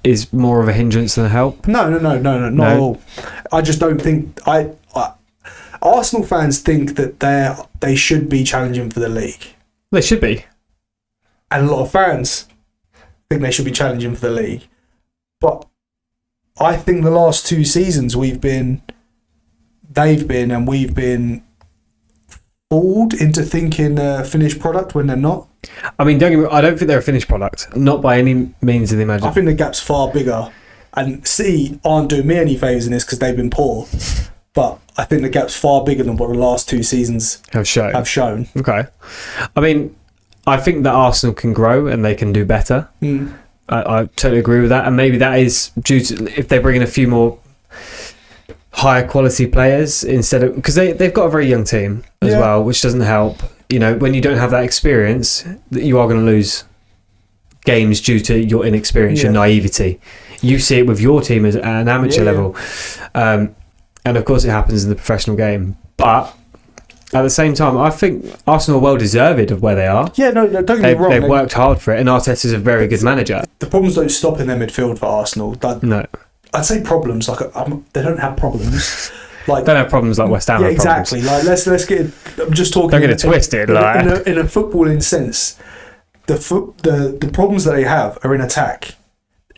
is more of a hindrance than a help? No, not at all. I just don't think Arsenal fans think that they should be challenging for the league. They should be, and a lot of fans think they should be challenging for the league. But I think the last 2 seasons we've been fooled into thinking a finished product when they're not. I mean, don't get me wrong, I don't think they're a finished product, not by any means of the imagination. I think the gap's far bigger, and City aren't doing me any favours in this because they've been poor. But I think the gap's far bigger than what the last 2 seasons have shown. Okay, I mean, I think that Arsenal can grow and they can do better. I totally agree with that, and maybe that is due to if they bring in a few more higher quality players instead of, because they've got a very young team as well, which doesn't help. You know, when you don't have that experience, you are going to lose games due to your inexperience, your naivety. You see it with your team at an amateur level, and of course it happens in the professional game. But at the same time, I think Arsenal are well deserved of where they are. Yeah, no, don't get me wrong. They've worked hard for it, and Arteta's a very good manager. The problems don't stop in their midfield for Arsenal. No. I'd say problems. They don't have problems. Like, don't have problems like West Ham. Yeah, exactly. Like let's get. I'm just talking. Don't get it twisted. In a footballing sense, the problems that they have are in attack.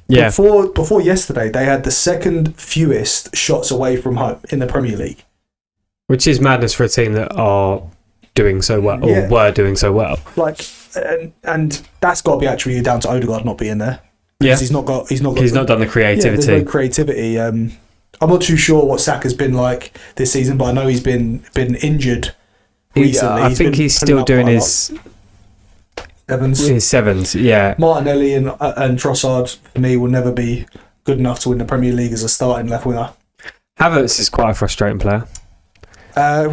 Yeah. Before yesterday, they had the second fewest shots away from home in the Premier League, which is madness for a team that are doing so well or were doing so well. Like, and that's got to be actually down to Odegaard not being there. Yeah, he's not done the creativity. Yeah, there's no creativity. I'm not too sure what Saka's been like this season, but I know he's been injured recently. I think he's still doing his sevens. Yeah, Martinelli and Trossard for me will never be good enough to win the Premier League as a starting left winger. Havertz is quite a frustrating player. I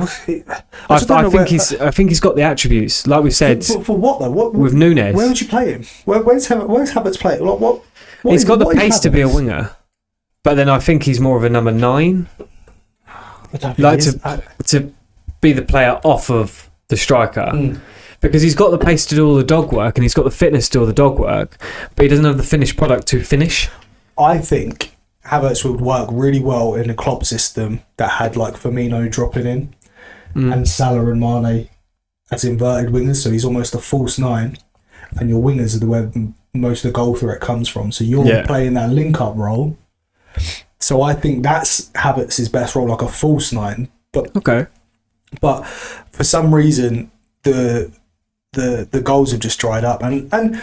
think he's got the attributes, like we've said. For what though? With Nunez, where would you play him? Where's Havertz play? What he's got the pace to be a winger, but then I think he's more of a number 9. To be the player off of the striker, because he's got the pace to do all the dog work and he's got the fitness to do all the dog work, but he doesn't have the finished product to finish. I think Havertz would work really well in a Klopp system that had like Firmino dropping in and Salah and Mane as inverted wingers, so he's almost a false 9, and your wingers are where most of the goal threat comes from. So you're playing that link-up role. So I think that's Havertz's best role, like a false 9. But for some reason the goals have just dried up, and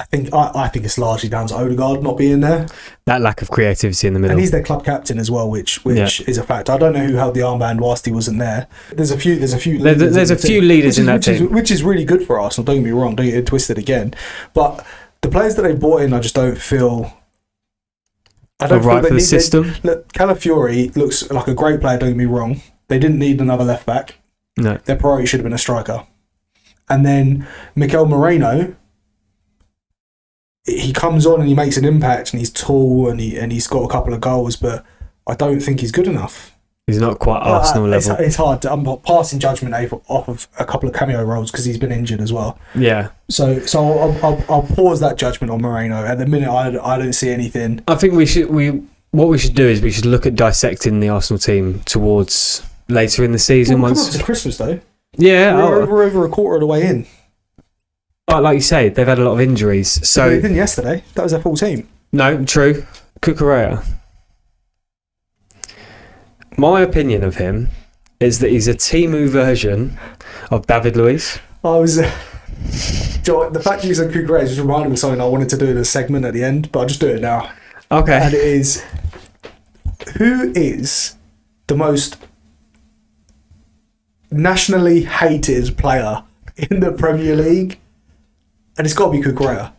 I think it's largely down to Odegaard not being there. That lack of creativity in the middle. And he's their club captain as well, which is a fact. I don't know who held the armband whilst he wasn't there. There's a few leaders in that team, which is really good for Arsenal. Don't get me wrong. Don't get it twisted again. But the players that they brought in, I just don't feel. For the system. Look, Calafiori looks like a great player. Don't get me wrong. They didn't need another left back. No, their priority should have been a striker. And then Mikel Moreno. He comes on and he makes an impact, and he's tall and he's got a couple of goals, but I don't think he's good enough. He's not quite Arsenal level. It's hard. I'm passing judgment off of a couple of cameo roles because he's been injured as well. Yeah. So I'll pause that judgment on Moreno. At the minute, I don't see anything. I think what we should do is we should look at dissecting the Arsenal team towards later in the season. Well, once to Christmas though. Yeah, we're over a quarter of the way in. But like you say, they've had a lot of injuries. So they didn't yesterday. That was their full team. No, true. Cucurella. My opinion of him is that he's a Temu version of David Luiz. I was... the fact you said Cucurella just reminded me of something I wanted to do in a segment at the end, but I'll just do it now. Okay. And it is... Who is the most nationally hated player in the Premier League? And it's got to be Cucurella.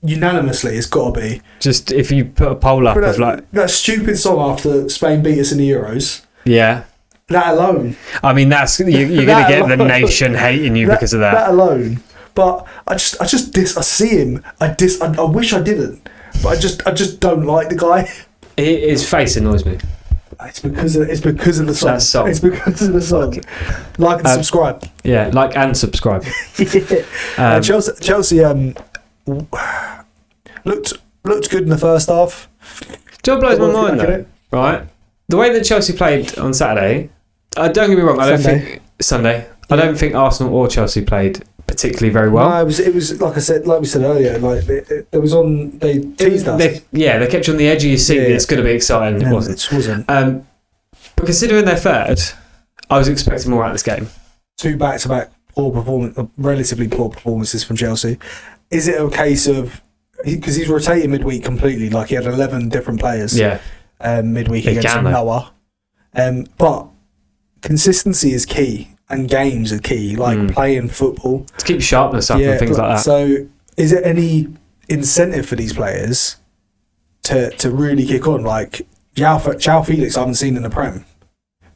unanimously, it's got to be. Just if you put a poll up of like that stupid song after Spain beat us in the Euros. Yeah. That alone. I mean, you're going to get the nation hating you because of that. That alone. But I see him. I wish I didn't. But I just don't like the guy. His face annoys me. It's because of the song. That song. It's because of the song. Like and subscribe. Yeah, like and subscribe. Chelsea looked good in the first half. Do you know what blows my mind though? Right, the way that Chelsea played on Saturday. Don't get me wrong. I don't think Sunday. I don't think Arsenal or Chelsea played particularly very well. No, it was like we said earlier. Like it was on. They teased us. They kept you on the edge of your seat. It's going to be exciting. It wasn't. It wasn't. But considering they're third, I was expecting more out of this game. 2 back-to-back relatively poor performances from Chelsea. Is it a case of because he's rotating midweek completely? Like he had 11 different players. Yeah. Midweek against Noah. But consistency is key. And games are key, like playing football. To keep sharpness up and things like that. So, is there any incentive for these players to really kick on? Like, João Felix, I haven't seen in the Prem.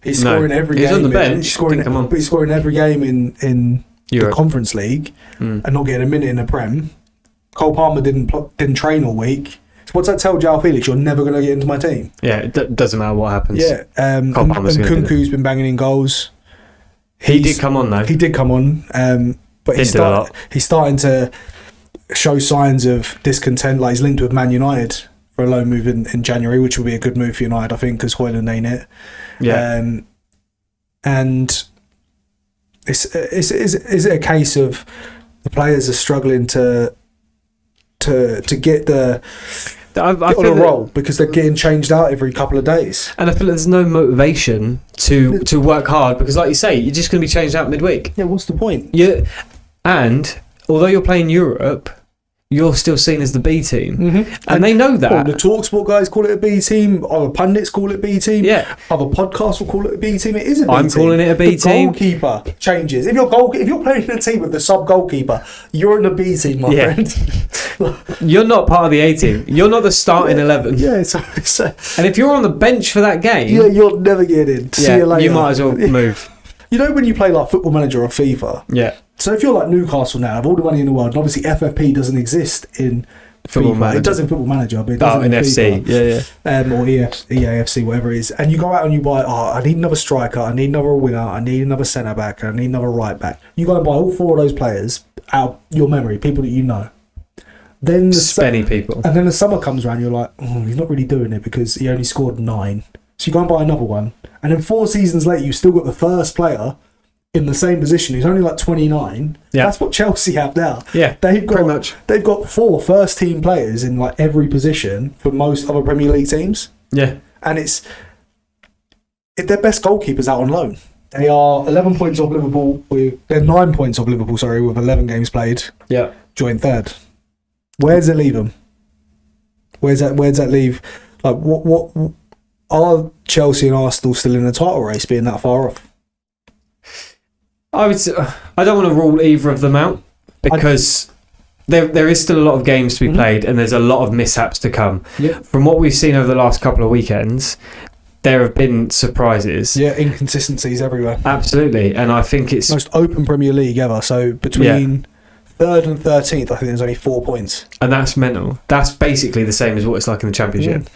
He's scoring every game. He's on the bench. He's scoring every game in the Conference League and not getting a minute in the Prem. Cole Palmer didn't train all week. So what's that tell João Felix? You're never going to get into my team. Yeah, it doesn't matter what happens. Yeah, and Kunku's been banging in goals. He did come on though. He did come on, but he's starting to show signs of discontent. Like he's linked with Man United for a loan move in January, which will be a good move for United, I think, because Højlund ain't it. Yeah. And is it a case of the players are struggling to get on a roll because they're getting changed out every couple of days, and I feel there's no motivation to work hard because, like you say, you're just going to be changed out midweek. Yeah, what's the point? And although you're playing Europe, you're still seen as the B team, and they know that. Well, the TalkSport guys call it a B team. Other pundits call it B team. Yeah, other podcasts will call it a B team. It is a B team. I'm calling it a B team. Goalkeeper changes. If you're playing in a team with the sub goalkeeper, you're in the B team, my friend. You're not part of the A team. You're not the starting 11. Yeah, and if you're on the bench for that game, you're never getting in. See you later. You might as well move. You know when you play like Football Manager or FIFA? Yeah. So if you're like Newcastle now, have all the money in the world, and obviously FFP doesn't exist in Football FIFA. Manager. It does in Football Manager, but it doesn't in FC. FIFA. Or EAFC, whatever it is. And you go out and you buy, I need another striker, I need another winger, I need another centre back, I need another right back. You go and buy all 4 of those players out of your memory, people that you know. Then people. And then the summer comes around, you're like, he's not really doing it because he only scored 9. So you go and buy another one. And then 4 seasons later, you've still got the first player in the same position who's only like 29. Yeah. That's what Chelsea have now. Yeah, they've got pretty much. They've got 4 first team players in like every position for most other Premier League teams. Yeah. And it's their best goalkeepers out on loan. They are 11 points off Liverpool. They're 9 points off Liverpool, with 11 games played. Yeah. Joint third. Where does it leave them? Where's that leave? Like what are Chelsea and Arsenal still in the title race being that far off? I don't want to rule either of them out because there is still a lot of games to be played and there's a lot of mishaps to come. Yeah. From what we've seen over the last couple of weekends, there have been surprises. Yeah, inconsistencies everywhere. Absolutely, and I think it's most open Premier League ever. So between 3rd and 13th, I think there's only 4 points. And that's mental. That's basically the same as what it's like in the Championship.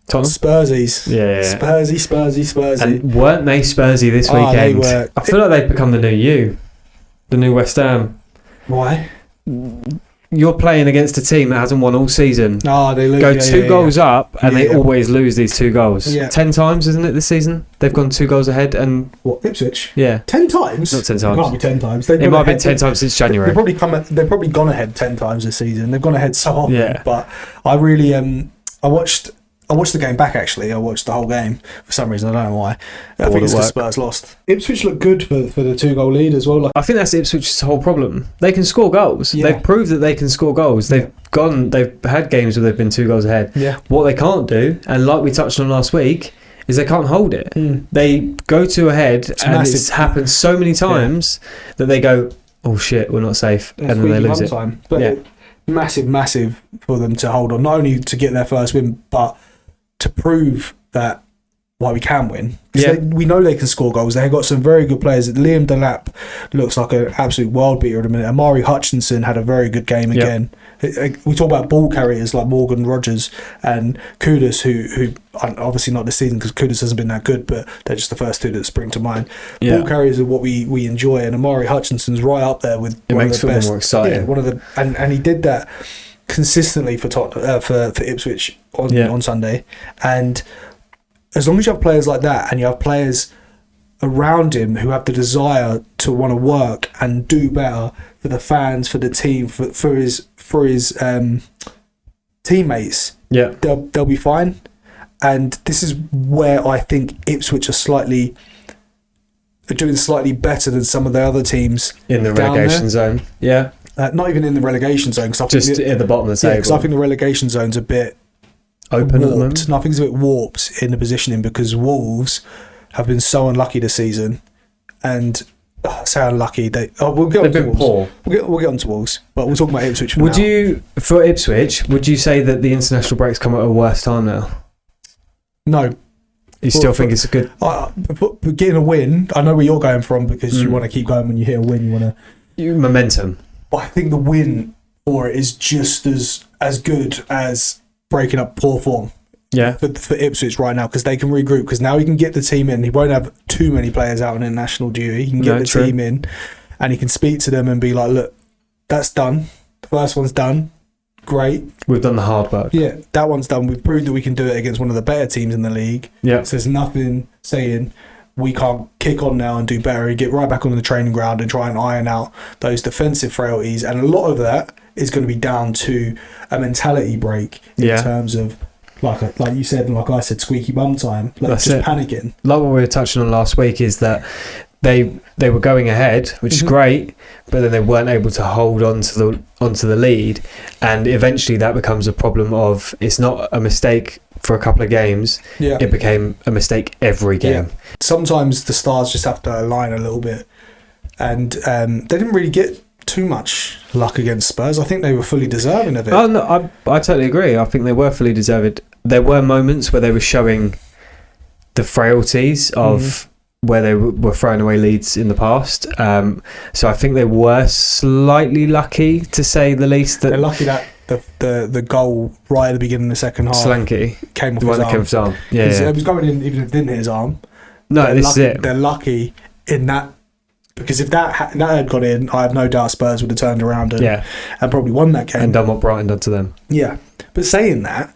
Tottenham? Spursies. Yeah. Spursy. And weren't they Spursy this weekend? They were. I feel like they've become the new the new West Ham. Why? You're playing against a team that hasn't won all season. They lose. Go 2 goals up and they always lose these 2 goals. Yeah. 10 times, isn't it, this season? They've gone 2 goals ahead and... What, Ipswich? Yeah. 10 times? Not 10 times. It can't be 10 times. It might have been 10 times since January. They've probably gone ahead 10 times this season. They've gone ahead so often. Yeah. But I really... I watched the game back, actually. I watched the whole game for some reason. I don't know why. I think it's because Spurs lost. Ipswich looked good for the 2-goal lead as well. I think that's Ipswich's whole problem. They can score goals. Yeah. They've proved that they can score goals. They've had games where they've been 2 goals ahead. Yeah. What they can't do, and like we touched on last week, is they can't hold it. They go 2 ahead it's happened so many times that they go, oh shit, we're not safe. And then they lose it. But massive for them to hold on, not only to get their first win, but to prove that we can win. We know they can score goals. They've got some very good players. Liam Delap looks like an absolute world beater at a minute. Amari Hutchinson had a very good game again. We talk about ball carriers like Morgan Rogers and Kudus, who obviously not this season because Kudus hasn't been that good, but they're just the first two that spring to mind. Ball carriers are what we enjoy, and Amari Hutchinson's right up there with one of the best. More exciting. Yeah, one of the and he did that consistently for Ipswich on Sunday. And as long as you have players like that, and you have players around him who have the desire to want to work and do better for the fans, for the team, for his teammates, they'll be fine. And this is where I think Ipswich are doing slightly better than some of the other teams in the relegation zone. Yeah, not even in the relegation zone, because just at the bottom of the table. Because I think the relegation zone's a bit open warped. at the moment. And I think it's a bit warped in the positioning because Wolves have been so unlucky this season, and say unlucky. We'll get on to Wolves. Poor. We'll get on to Wolves, but we'll talk about Ipswich. For Ipswich, would you say that the international breaks come at a worse time now? No. You still think it's a good... But getting a win, I know where you're going from, because you want to keep going when you hit a win. You want to... Momentum. But I think the win for it is just as good as breaking up poor form. Yeah. For Ipswich right now, because they can regroup, because now he can get the team in. He won't have too many players out on international duty. He can get the team in, and he can speak to them and be like, look, that's done. The first one's done. Great. We've done the hard work. Yeah, that one's done. We've proved that we can do it against one of the better teams in the league. Yeah. So there's nothing saying we can't kick on now and do better. Get right back on the training ground and try and iron out those defensive frailties. And a lot of that is going to be down to a mentality break in terms of, like you said, and like I said, squeaky bum time. Like just panicking. Like what we were touching on last week is that they were going ahead, which is great, but then they weren't able to hold onto the lead, and eventually that becomes a problem of, it's not a mistake for a couple of games, it became a mistake every game. Sometimes the stars just have to align a little bit, and they didn't really get too much luck against Spurs. I think they were fully deserving of it. Oh no, I totally agree. I think they were fully deserved. There were moments where they were showing the frailties of where they were throwing away leads in the past. So I think they were slightly lucky, to say the least. That they're lucky that the goal right at the beginning of the second half, Slanky, came off his arm. Yeah, it was going in even if it didn't hit his arm. No, this is it. They're lucky in that, because if that had gone in, I have no doubt Spurs would have turned around and probably won that game and done what Brighton done to them. Yeah, but saying that,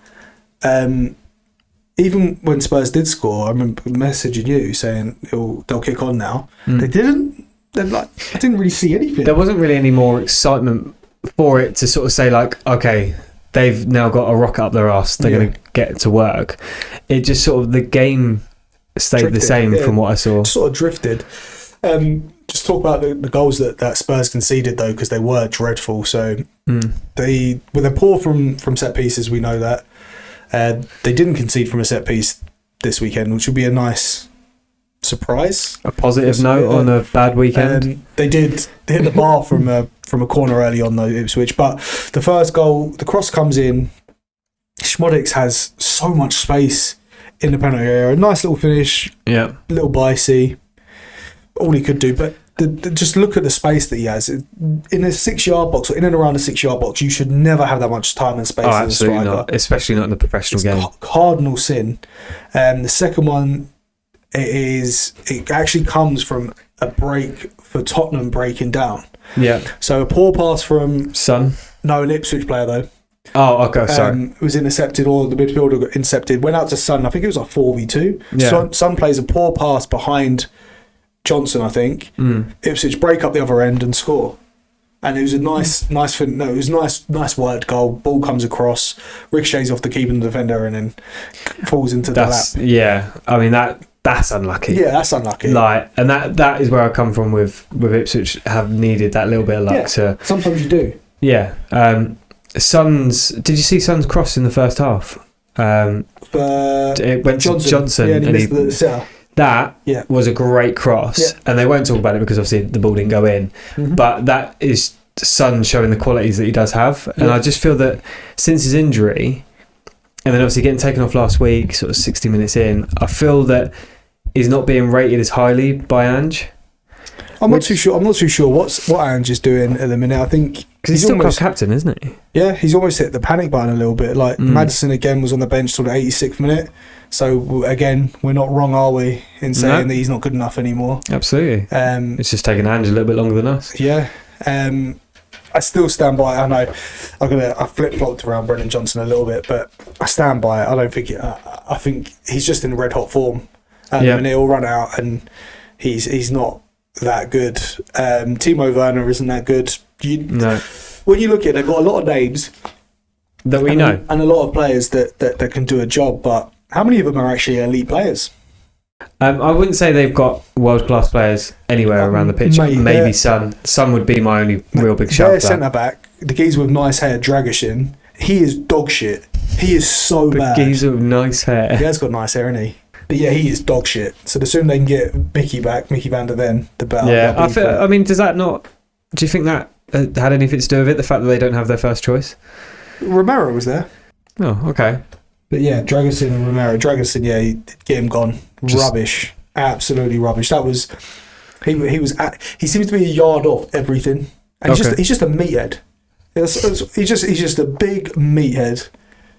even when Spurs did score, I remember messaging you saying they'll kick on now. They didn't. I didn't really see anything. There wasn't really any more excitement for it to sort of say, like, okay, they've now got a rocket up their arse, they're going to get to work. It just sort of, the game stayed drifted, the same from what I saw. Sort of drifted. Just talk about the goals that Spurs conceded, though, because they were dreadful. So they're poor from set pieces, we know that. They didn't concede from a set piece this weekend, which would be a nice surprise. A positive note on a bad weekend. They did hit the bar from a corner early on, though, Ipswich. But the first goal, the cross comes in. Schmodix has so much space in the penalty area. A nice little finish. Yeah. Little bicey. All he could do. But just look at the space that he has. In a 6-yard box, or in and around a 6-yard box, you should never have that much time and space as a striker. Not. Especially not in a professional game. Cardinal sin. The second one, it actually comes from a break for Tottenham breaking down. Yeah. So a poor pass from Son. No, an Ipswich player though. Oh, okay, sorry. Was intercepted, or the midfielder got intercepted. Went out to Son. I think it was like 4v2. Yeah. Son plays a poor pass behind Johnson, I think. Ipswich break up the other end and score. And it was a nice thing. No, it was nice worked goal. Ball comes across, ricochets off the keeper and the defender, and then falls into the lap. Yeah, I mean that's unlucky. Yeah, that's unlucky. And that is where I come from with Ipswich. Have needed that little bit of luck to. Sometimes you do. Yeah. Son's. Did you see Son's cross in the first half? It went to Johnson, and he missed the sitter. That was a great cross, and they won't talk about it because obviously the ball didn't go in. But that is Son showing the qualities that he does have. And I just feel that since his injury, and then obviously getting taken off last week, sort of 60 minutes in, I feel that he's not being rated as highly by Ange. I'm not too sure what Ange is doing at the minute. I think because he's still almost captain, isn't he? Yeah, he's almost hit the panic button a little bit. Like Maddison again was on the bench till the 86th minute. So again, we're not wrong, are we, in saying that he's not good enough anymore? Absolutely. It's just taken Ange a little bit longer than us. Yeah. I still stand by. I know I flip flopped around Brennan Johnson a little bit, but I stand by it. I don't think. I think he's just in red hot form, and he'll run out, and he's not that good. Timo Werner isn't that good. When you look at it, they've got a lot of names that we know, and a lot of players that can do a job. But how many of them are actually elite players? I wouldn't say they've got world-class players anywhere around the pitch. Maybe Son. Son would be my only real big shout. Their centre-back, the geezer with nice hair, Dragoshin, he is dog shit. He is so bad. The geezer with nice hair. He has got nice hair, hasn't he? But yeah, he is dog shit. So the sooner they can get Mickey back, Mickey van der Ven, the better. Yeah, I mean, does that not... Do you think that had anything to do with it, the fact that they don't have their first choice? Romero was there. Oh, okay. But yeah, Dragosin and Romero. Dragosin, get him gone. Rubbish. Absolutely rubbish. That was... He seems to be a yard off everything. And he's just a meathead. He's just a big meathead.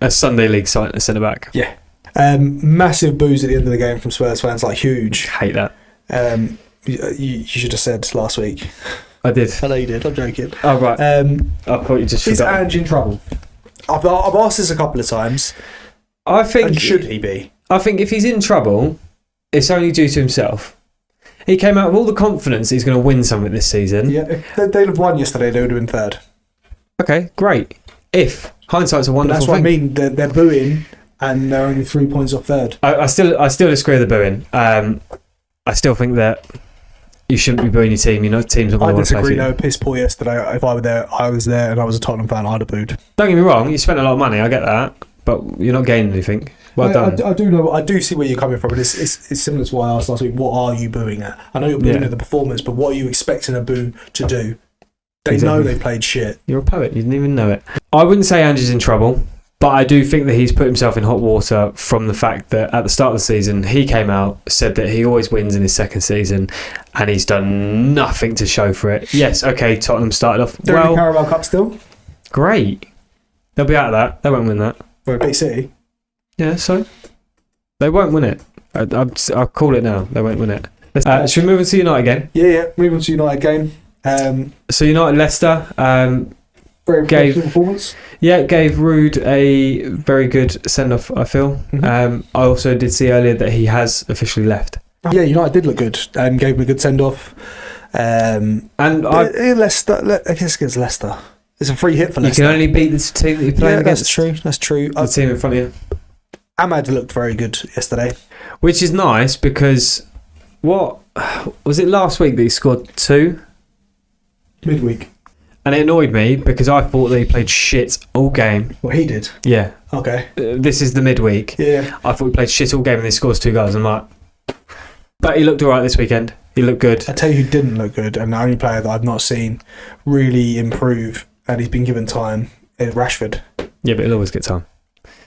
A Sunday League centre-back. Yeah. Massive boos at the end of the game from Spurs fans, like huge. Hate that. You should have said last week. I did. I know you did. I'm joking. Oh, right. I thought you just forgot. Is Ange in trouble? I've asked this a couple of times. I think... And should he be? I think if he's in trouble, it's only due to himself. He came out with all the confidence that he's going to win something this season. Yeah, if they'd have won yesterday, they would have been third. Okay, great. If. Hindsight's a wonderful thing. That's what I mean. They're booing, and they're only 3 points off third. I still disagree with the booing. I still think that you shouldn't be booing your team. Teams are going to want to play for you. I disagree. No, piss poor yesterday. If I was there, and I was a Tottenham fan, I'd have booed. Don't get me wrong. You spent a lot of money. I get that, but you're not gaining anything. Well done. I do know. I do see where you're coming from, but it's similar to what I asked last week. What are you booing at? I know you're booing at the performance, but what are you expecting a boo to do? They know they played shit. You're a poet. You didn't even know it. I wouldn't say Ange is in trouble, but I do think that he's put himself in hot water from the fact that at the start of the season, he came out, said that he always wins in his second season, and he's done nothing to show for it. Yes, okay, Tottenham started off They're in the Carabao Cup still. Great. They'll be out of that. They won't win that. For a big city. Yeah, so they won't win it. I'll call it now. They won't win it. Should we move on to United game? Yeah. Move on to United game. So United Leicester very professional performance. Yeah, gave Ruud a very good send off. I feel. I also did see earlier that he has officially left. Yeah, United did look good. Gave him a good send off. Leicester. I guess against Leicester, it's a free hit for Leicester. You can only beat this team that you're playing against. That's true. The team in front of you. Ahmad looked very good yesterday, which is nice because what was it last week that he scored 2? Midweek. And it annoyed me because I thought that he played shit all game. Well, he did. Yeah. Okay. This is the midweek. Yeah. I thought he played shit all game and he scores 2 goals. I'm like, but he looked alright this weekend. He looked good. I tell you who didn't look good, and the only player that I've not seen really improve, and he's been given time, is Rashford. Yeah, but he'll always get time.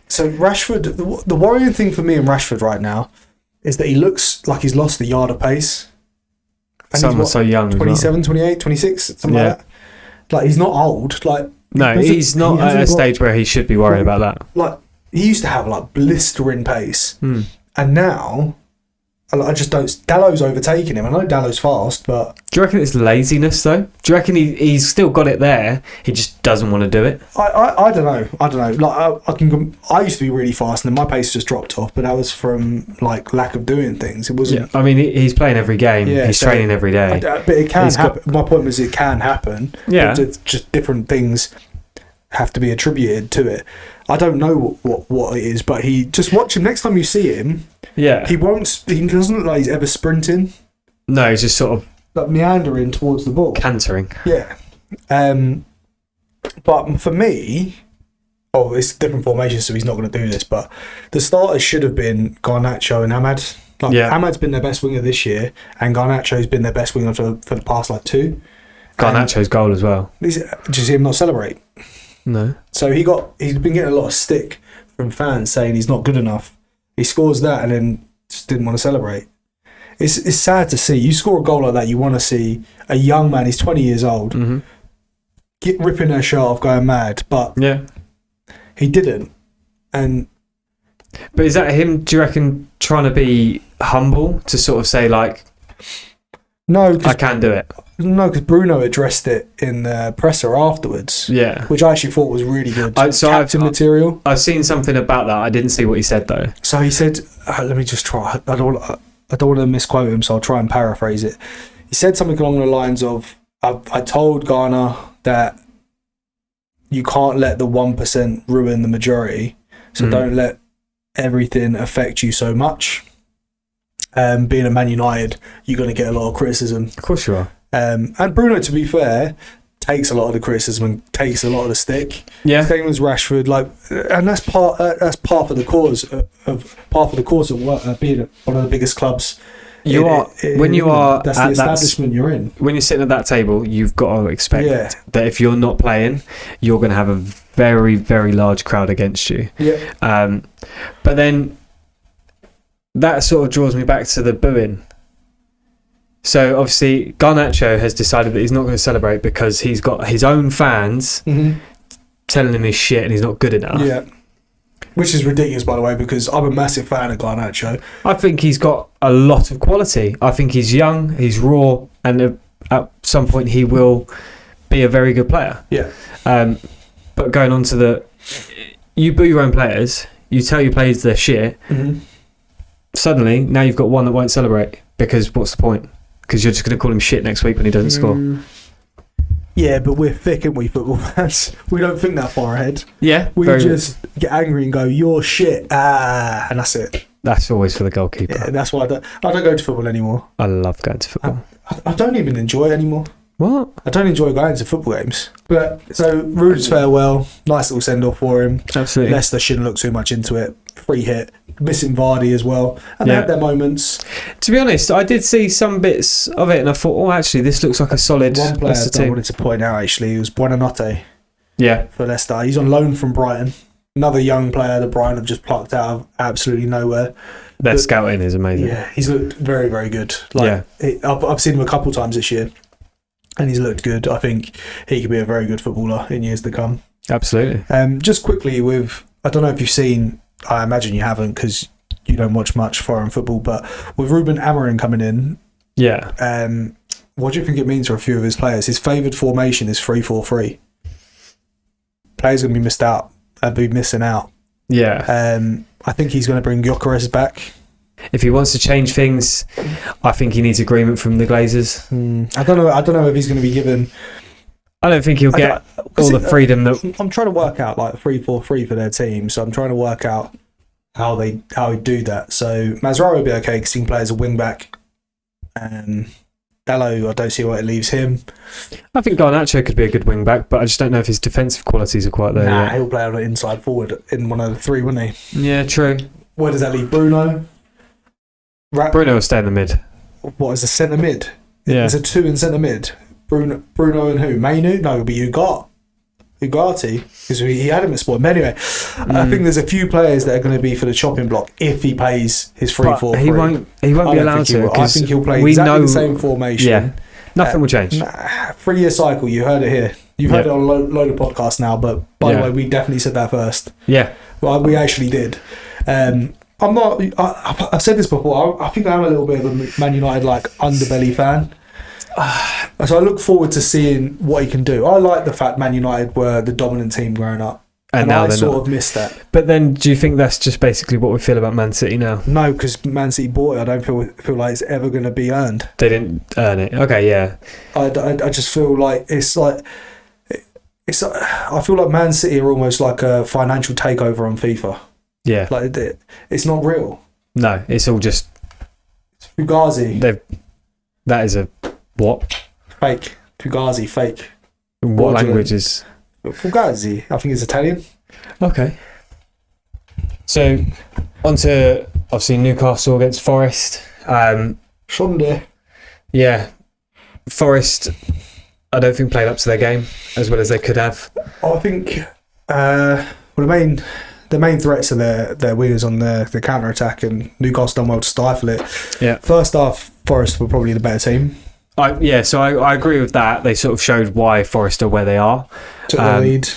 So Rashford, the worrying thing for me in Rashford right now is that he looks like he's lost a yard of pace. And Someone so young. 27, 28, 26, something like that. Like, he's not old. Like, no, he's not at a stage where he should be worried about that. Like, he used to have like blistering pace, and now I just don't. Dallow's overtaking him. I know Dallow's fast, but do you reckon it's laziness though? Do you reckon he's still got it there? He just doesn't want to do it. I don't know. Like I used to be really fast, and then my pace just dropped off. But that was from like lack of doing things. It wasn't. Yeah. I mean, he's playing every game. Yeah, he's training every day. But it can happen. My point was, it can happen. Yeah. Just different things have to be attributed to it. I don't know what it is, but he just watch him next time you see him. Yeah, he doesn't look like he's ever sprinting. No, he's just sort of like meandering towards the ball, cantering. Yeah, but for me, it's different formation, so he's not going to do this. But the starters should have been Garnacho and Ahmad. Ahmad's been their best winger this year, and Garnacho's been their best winger for the past 2. Garnacho's goal as well. Did you see him not celebrate? No. So he's been getting a lot of stick from fans saying he's not good enough. He scores that and then just didn't want to celebrate. It's sad to see. You score a goal like that, you want to see a young man, he's 20 years old, ripping their shirt off, going mad, but he didn't. But is that him, do you reckon, trying to be humble to sort of say, like, no, I can do it? No, because Bruno addressed it in the presser afterwards. Yeah. Which I actually thought was really good. Captain material. I've seen something about that. I didn't see what he said, though. So he said, let me just try. I don't want to misquote him, so I'll try and paraphrase it. He said something along the lines of, I told Ghana that you can't let the 1% ruin the majority, so don't let everything affect you so much. Being a Man United, you're going to get a lot of criticism. Of course you are. And Bruno, to be fair, takes a lot of the criticism and takes a lot of the stick. Yeah. Same as Rashford, and that's part of the cause of being one of the biggest clubs. That's the establishment you're in. When you're sitting at that table, you've got to expect that if you're not playing, you're going to have a very, very large crowd against you. Yeah. But then that sort of draws me back to the booing. So obviously Garnacho has decided that he's not going to celebrate because he's got his own fans telling him his shit and he's not good enough. Yeah. Which is ridiculous, by the way, because I'm a massive fan of Garnacho. I think he's got a lot of quality. I think he's young, he's raw, and at some point he will be a very good player. Yeah. But going on to you boo your own players, you tell your players they're shit, suddenly now you've got one that won't celebrate because what's the point? Because you're just going to call him shit next week when he doesn't score. Yeah, but we're thick, aren't we, football fans? We don't think that far ahead. Yeah. We just get angry and go, you're shit, and that's it. That's always for the goalkeeper. Yeah, that's why I don't go to football anymore. I love going to football. I don't even enjoy it anymore. What? I don't enjoy going to football games. But so Ruuds Farewell, nice little send off for him. Absolutely. Leicester shouldn't look too much into it. Free hit, missing Vardy as well, and they had their moments. To be honest, I did see some bits of it, and I thought, oh, actually, this looks like a solid One player Leicester that I team. wanted to point out actually was Buonanotte. Yeah, for Leicester. He's on loan from Brighton. Another young player that Brighton have just plucked out of absolutely nowhere. Their scouting is amazing. Yeah, he's looked very, very good. I've seen him a couple times this year, and he's looked good. I think he could be a very good footballer in years to come. Absolutely. Just quickly I don't know if you've seen. I imagine you haven't because you don't watch much foreign football. But with Ruben Amorim coming in, what do you think it means for a few of his players? His favoured formation is 3-4-3. Players going to be missing out. Yeah. I think he's going to bring Gyökeres back. If he wants to change things, I think he needs agreement from the Glazers. I don't know if he's going to be given. I don't think he'll get all the freedom that. I'm trying to work out like 3-4-3 for their team, so I'm trying to work out how he do that. So Mazraoui will be okay because he can play as a wing back. Dallo, I don't see why it leaves him. I think Garnacho could be a good wing back, but I just don't know if his defensive qualities are quite there yet. He'll play on the inside forward in one of the three, wouldn't he? Yeah, true. Where does that leave Bruno? Bruno will stay in the mid. What is a centre mid? Yeah. There's a 2 in centre mid. Bruno and who? Mainu? No, it'll be Ugarte, because he had him at Sport. But anyway, I think there's a few players that are going to be for the chopping block if he plays his 3-4-3. He won't be allowed to. I think he'll play exactly the same formation. Yeah, nothing will change. 3-year cycle. You heard it here. You've heard it on a load of podcasts now. But by the way, we definitely said that first. Yeah. Well, we actually did. I'm not. I've said this before. I think I'm a little bit of a Man United underbelly fan. So I look forward to seeing what he can do. I like the fact Man United were the dominant team growing up, and now I sort of missed that. But then, do you think that's just basically what we feel about Man City now? No, because Man City bought it. I don't feel like it's ever going to be earned. They didn't earn it. Okay, yeah. I just feel like it's like. I feel like Man City are almost like a financial takeover on FIFA. Yeah. It's not real. No, it's all just Fugazi. That is a what? Fake. Fugazi, fake. What language is? Fugazi. I think it's Italian. Okay. So, on to obviously Newcastle against Forest. Sunday. Yeah. Forest. I don't think played up to their game as well as they could have. I think the main threats are their wingers on the counter attack, and Newcastle done well to stifle it. Yeah. First half, Forest were probably the better team. So I agree with that. They sort of showed why Forest are where they are. Took the lead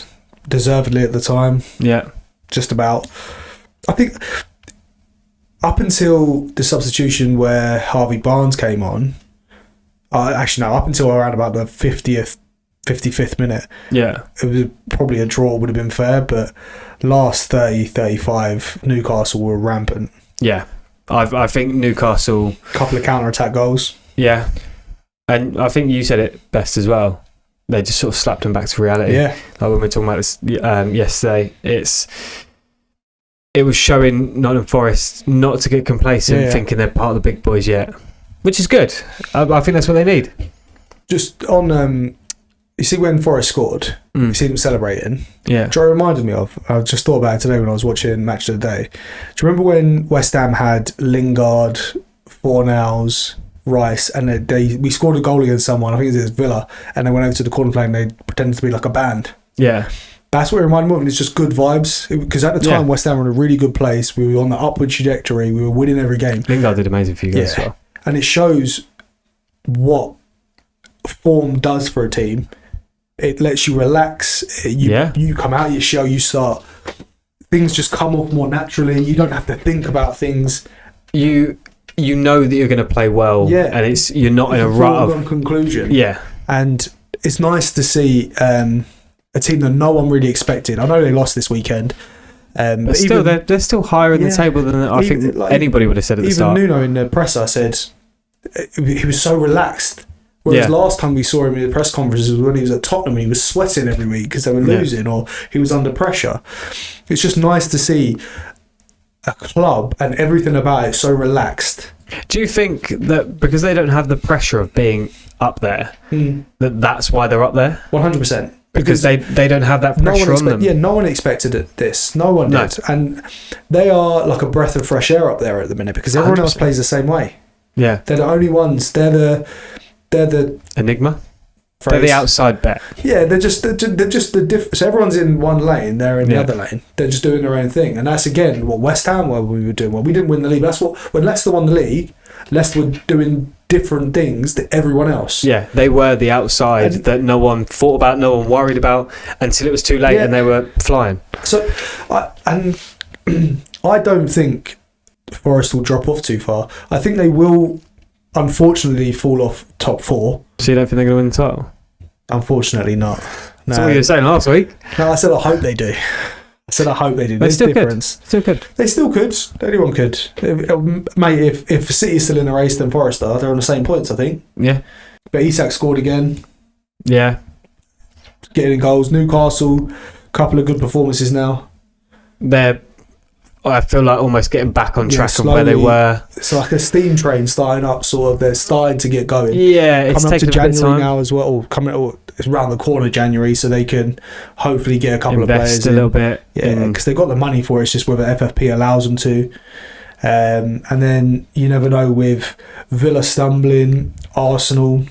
deservedly at the time. Yeah. Just about. I think up until the substitution where Harvey Barnes came on, up until around about the 55th minute, it was probably a draw would have been fair, but last 35 Newcastle were rampant. Yeah. I think Newcastle... Couple of counter-attack goals. Yeah. And I think you said it best as well. They just sort of slapped them back to reality. Yeah. Like when we were talking about this yesterday, it was showing Nottingham Forest not to get complacent, thinking they're part of the big boys yet, which is good. I think that's what they need. Just on, you see when Forest scored, you see them celebrating. Yeah. Do you know what it reminded me of? I just thought about it today when I was watching Match of the Day. Do you remember when West Ham had Lingard, Fornals, Rice, and we scored a goal against someone, I think it was Villa, and they went over to the corner flag and they pretended to be like a band? Yeah. That's what it reminded me of, and it's just good vibes. Because at the time, West Ham were in a really good place. We were on the upward trajectory. We were winning every game. Lingard did amazing for you guys as well. And it shows what form does for a team. It lets you relax. You come out of your shell. You start. Things just come off more naturally. You don't have to think about things. You know that you're going to play well, and you're not in a rut of conclusion. Yeah, and it's nice to see a team that no one really expected. I know they lost this weekend, but still, they're still higher in the table than I think anybody would have said at the start. Even Nuno in the presser said he was so relaxed. Whereas last time we saw him in the press conferences was when he was at Tottenham and he was sweating every week because they were losing or he was under pressure. It's just nice to see a club and everything about it so relaxed. Do you think that because they don't have the pressure of being up there, that's why they're up there? 100%. Because they don't have that pressure on them. Yeah, no one expected this. No one did. And they are like a breath of fresh air up there at the minute because everyone 100%. Else plays the same way. Yeah. They're the only ones. They're the enigma. Phrase. They're the outside bet. Yeah, they're just the difference. So everyone's in one lane, they're in the other lane. They're just doing their own thing, and that's again what West Ham were we were doing. Well, we didn't win the league. That's what when Leicester won the league. Leicester were doing different things to everyone else. Yeah, they were the outside that no one thought about, no one worried about until it was too late, and they were flying. So, I don't think Forest will drop off too far. I think they will. Unfortunately, fall off top four. So you don't think they're going to win the title? Unfortunately, not. No. That's what you were saying last week. No, I said I hope they do. They still difference. Still could. They still could. Anyone could. Mate, if City's still in the race, then Forest are. They're on the same points, I think. Yeah. But Isak scored again. Yeah. Getting in goals. Newcastle, couple of good performances now. I feel like almost getting back on track of where they were. It's like a steam train starting up, sort of. They're starting to get going. Yeah, it's coming up to taking a bit of January time now as well. It's around the corner, January, so they can hopefully get a couple of players. Invest a little bit. Yeah, because they've got the money for it. It's just whether FFP allows them to. And then you never know with Villa stumbling, Arsenal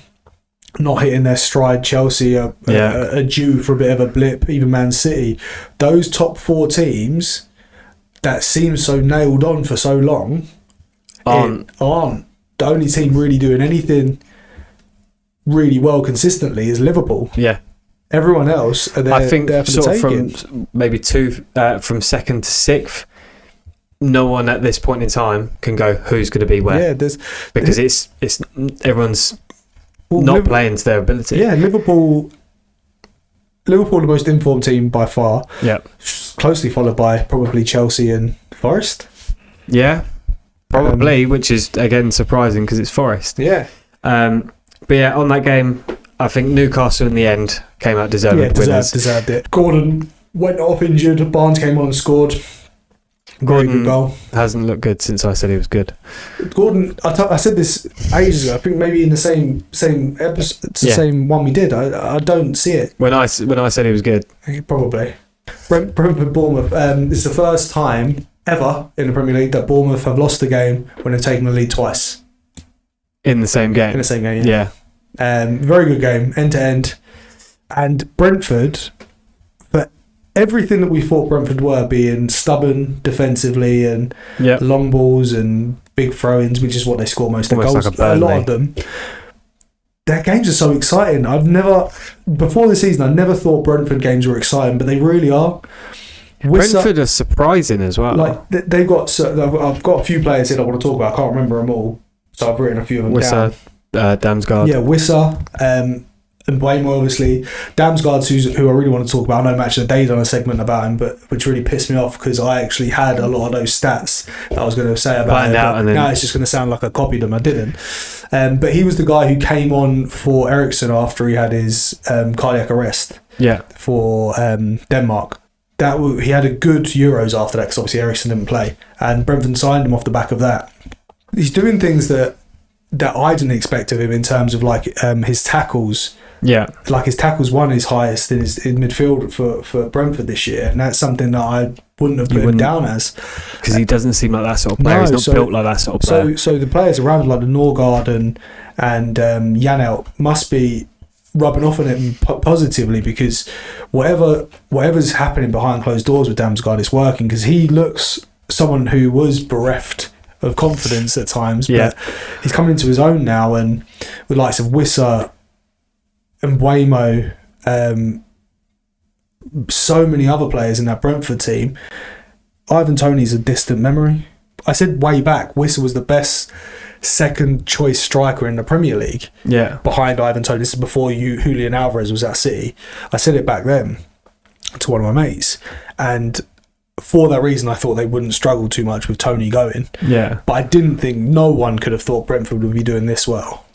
not hitting their stride, Chelsea are due for a bit of a blip, even Man City. Those top four teams that seems so nailed on for so long aren't the only team really doing anything really well consistently is Liverpool. Yeah, everyone else are there. I think there for sort of from maybe from second to sixth, no one at this point in time can go who's going to be where. Yeah, because it's everyone's not playing to their ability. Yeah, Liverpool, the most informed team by far. Yeah. Closely followed by probably Chelsea and Forest. Yeah, probably, which is again surprising because it's Forest. Yeah. But yeah, on that game, I think Newcastle in the end came out deserved winners. Deserved it. Gordon went off injured. Barnes came on and scored. Very good goal. Hasn't looked good since I said he was good. Gordon, I said this ages ago. I think maybe in the same episode, it's the same one we did. I don't see it. When I said he was good, probably. Brentford Bournemouth. It's the first time ever in the Premier League that Bournemouth have lost a game when they've taken the lead twice in the same game. In the same game, yeah. Very good game, end to end. And Brentford, for everything that we thought Brentford were, being stubborn defensively and long balls and big throw-ins, which is what they score most of the goals. Like a lot of them. Their games are so exciting. Before the season, I never thought Brentford games were exciting, but they really are. Brentford are surprising as well. Like they've got, I've got a few players here I want to talk about. I can't remember them all, so I've written a few of them down. Damsgaard. Yeah, Wissa, and Buemo, obviously. Damsgaard, who I really want to talk about. I know Match of the Day done a segment about him, but which really pissed me off because I actually had a lot of those stats that I was going to say about him. But now it's just going to sound like I copied them. I didn't. But he was the guy who came on for Eriksen after he had his cardiac arrest. Yeah. For Denmark. He had a good Euros after that because obviously Eriksen didn't play, and Brentford signed him off the back of that. He's doing things that I didn't expect of him in terms of like his tackles. Yeah, like his tackles won his highest in midfield for Brentford this year, and that's something that I wouldn't have put him down as, because he doesn't seem like that sort of player. He's not built like that sort of player. So the players around him, like the Norgard and Janelt, must be rubbing off on him positively, because whatever's happening behind closed doors with Damsgaard is working, because he looks someone who was bereft of confidence at times, but he's coming into his own now, and with likes of Wissa and Buemo, so many other players in that Brentford team. Ivan Toney's a distant memory. I said way back, Wissa was the best second choice striker in the Premier League. Yeah, behind Ivan Toney. This is before Julian Alvarez was at City. I said it back then to one of my mates, and for that reason, I thought they wouldn't struggle too much with Toney going. Yeah, but I didn't think no one could have thought Brentford would be doing this well,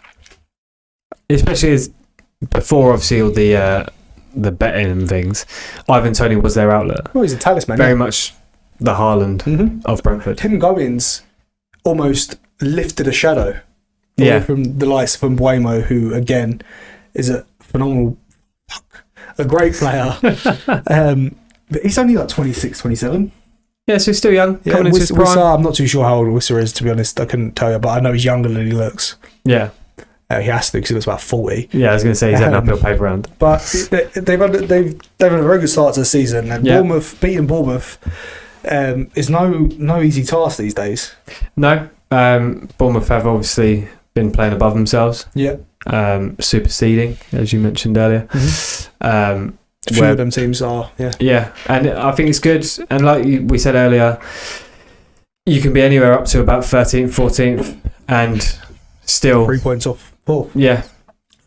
especially as before obviously all the betting and things. Ivan Toney was their outlet. Well, he's a talisman. Very much the Haaland of Brentford. Him goings almost lifted a shadow away from the likes of Buemo, who again is a phenomenal, a great player. But he's only like 26, 27. Yeah, so he's still young. Yeah, Wissa, I'm not too sure how old Wissa is, to be honest. I couldn't tell you, but I know he's younger than he looks. Yeah. He has to, because he looks about 40. Yeah, I was going to say he's had an uphill paper round. But they've had a very good start to the season, and beating Bournemouth is no easy task these days. No. Bournemouth have obviously been playing above themselves. Yeah. Superseding, as you mentioned earlier. Mm-hmm. A few of them teams are, Yeah, and I think it's good. And like we said earlier, you can be anywhere up to about 13th, 14th, and still 3 points off 4. Yeah.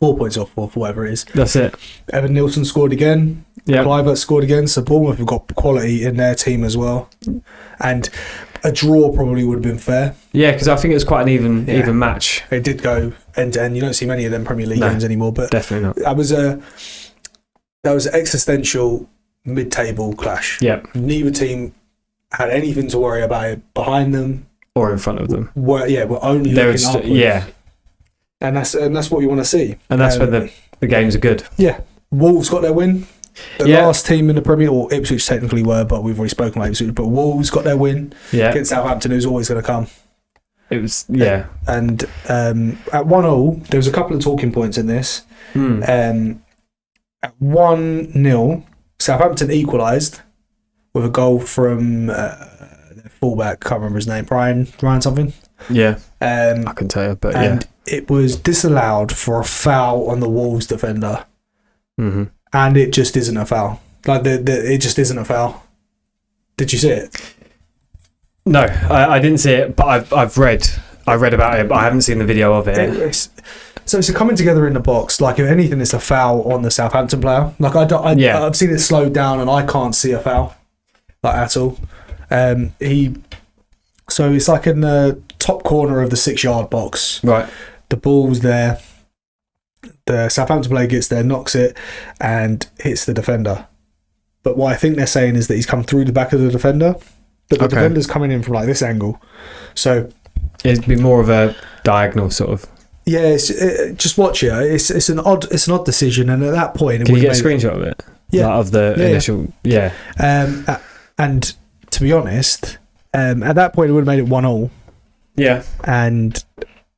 4 points off 4, whatever it is. That's it. Evan Nilsson scored again. Yeah. Kluivert scored again. So Bournemouth have got quality in their team as well. And a draw probably would have been fair. Yeah, because I think it was quite an even match. It did go end to end. You don't see many of them Premier League games anymore, but definitely not. That was an existential mid-table clash. Yeah. Neither team had anything to worry about behind them or in front of them. We're only looking upwards. Yeah. And that's what you want to see. And that's when the games are good. Yeah. Wolves got their win. The last team in the Premier, or Ipswich technically were, but we've already spoken about Ipswich. But Wolves got their win against Southampton, who's always going to come. It was, And at 1-1, there was a couple of talking points in this. At 1-0, Southampton equalised with a goal from their fullback, can't remember his name, Ryan something. Yeah. I can tell you, but and it was disallowed for a foul on the Wolves defender. Mm-hmm. And it just isn't a foul. Like it just isn't a foul. Did you see it? No, I didn't see it, but I've read about it, but I haven't seen the video of it. So it's a coming together in the box. Like if anything, it's a foul on the Southampton player. Like I've seen it slowed down, and I can't see a foul like at all. So it's like in the top corner of the 6-yard box. Right. The ball's there. The Southampton player gets there, knocks it, and hits the defender. But what I think they're saying is that he's come through the back of the defender, but the defender's coming in from like this angle. So it'd be more of a diagonal sort of. Yeah, just watch it. It's an odd decision, and at that point, can you get a screenshot of it? Yeah, like of the initial. Yeah. And to be honest, at that point, it would have made it 1-1. Yeah, and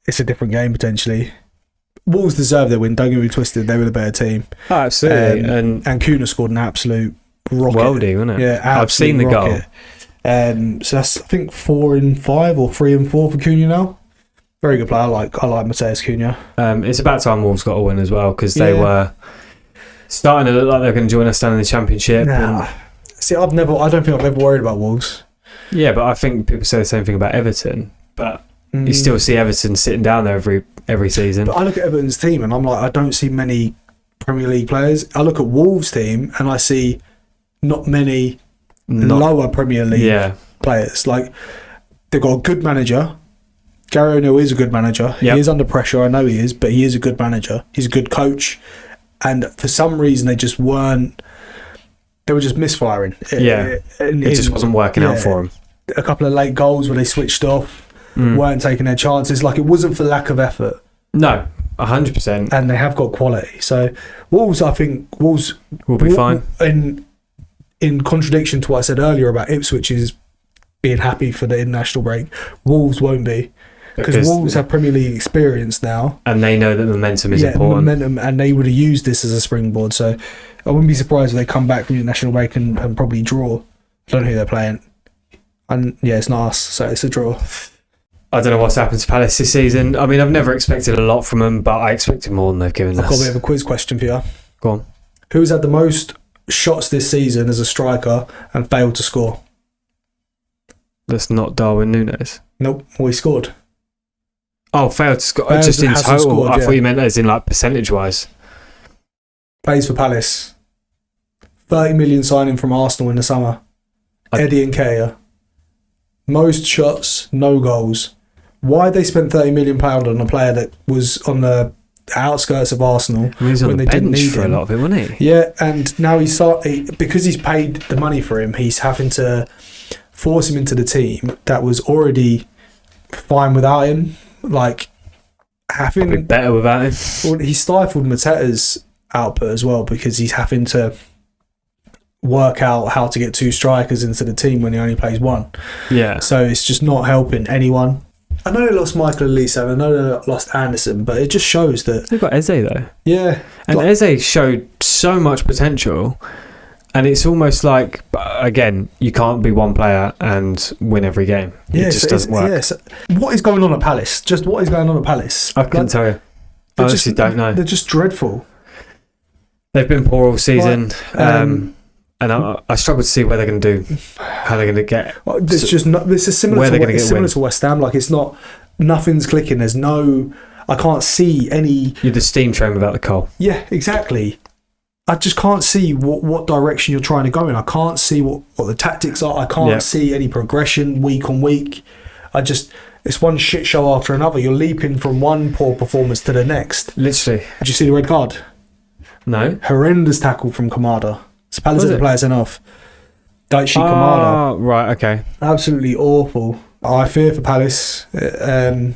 it's a different game potentially. Wolves deserve their win. Don't get me twisted. They were the better team. Oh, absolutely. And Kuna scored an absolute rocket. Worldie, wasn't it? Yeah, I've seen the rocket. So that's, I think, 4 in 5 or 3 in 4 for Cunha now. Very good player. I like Mateus Cunha. It's about time Wolves got a win as well, because they were starting to look like they're going to join us down in the Championship. See, I don't think I've ever worried about Wolves. Yeah, but I think people say the same thing about Everton. But you still see Everton sitting down there every season. But I look at Everton's team and I'm like, I don't see many Premier League players. I look at Wolves' team and I see not many lower Premier League players. Like, they've got a good manager. Gary O'Neill is a good manager. He is under pressure, I know he is, but he is a good manager. He's a good coach. And for some reason, they were just misfiring. It just wasn't working out for them. A couple of late goals where they switched off, weren't taking their chances. Like, it wasn't for lack of effort. No, 100%. And they have got quality. So Wolves, I think will be fine. In contradiction to what I said earlier about Ipswich's being happy for the international break, Wolves won't be. Because Wolves have Premier League experience now. And they know that momentum is important. Momentum, and they would have used this as a springboard. So I wouldn't be surprised if they come back from the national break and probably draw. I don't know who they're playing. And it's not us, so it's a draw. I don't know what's happened to Palace this season. I mean, I've never expected a lot from them, but I expected more than they've given us. I've got a bit of a quiz question for you. Go on. Who's had the most shots this season as a striker and failed to score? That's not Darwin Nunez. Nope, he scored. Oh, failed to score. Just in total. Scored, I thought you meant as in like percentage-wise. Plays for Palace. 30 million signing from Arsenal in the summer. Eddie Nketiah. Most shots, no goals. Why they spent £30 million on a player that was on the outskirts of Arsenal he's on when the they didn't bench need for him? A lot of it, wasn't he? Yeah, and now because he's paid the money for him, he's having to force him into the team that was already fine without him. Like, having probably better without him. Well, he stifled Mateta's output as well because he's having to work out how to get 2 strikers into the team when he only plays 1. Yeah. So it's just not helping anyone. I know they lost Michael Elise and I know they lost Anderson, but it just shows that they've got Eze though. Yeah. And Eze showed so much potential. And it's almost like, again, you can't be one player and win every game. It just doesn't work. Yeah, so what is going on at Palace? Just what is going on at Palace? I couldn't tell you. I honestly don't know. They're just dreadful. They've been poor all season. And I struggle to see where they're going to do, how they're going to get. Well, this is similar to West Ham. Like, it's not, nothing's clicking. There's no, I can't see any. You're the steam train without the coal. Yeah, exactly. I just can't see what direction you're trying to go in. I can't see what the tactics are. I can't see any progression week on week. It's one shit show after another. You're leaping from one poor performance to the next. Literally. Did you see the red card? No. Horrendous tackle from Kamada. So Palace had the players sent off. Daichi Kamada. Oh, right, okay. Absolutely awful. I fear for Palace. I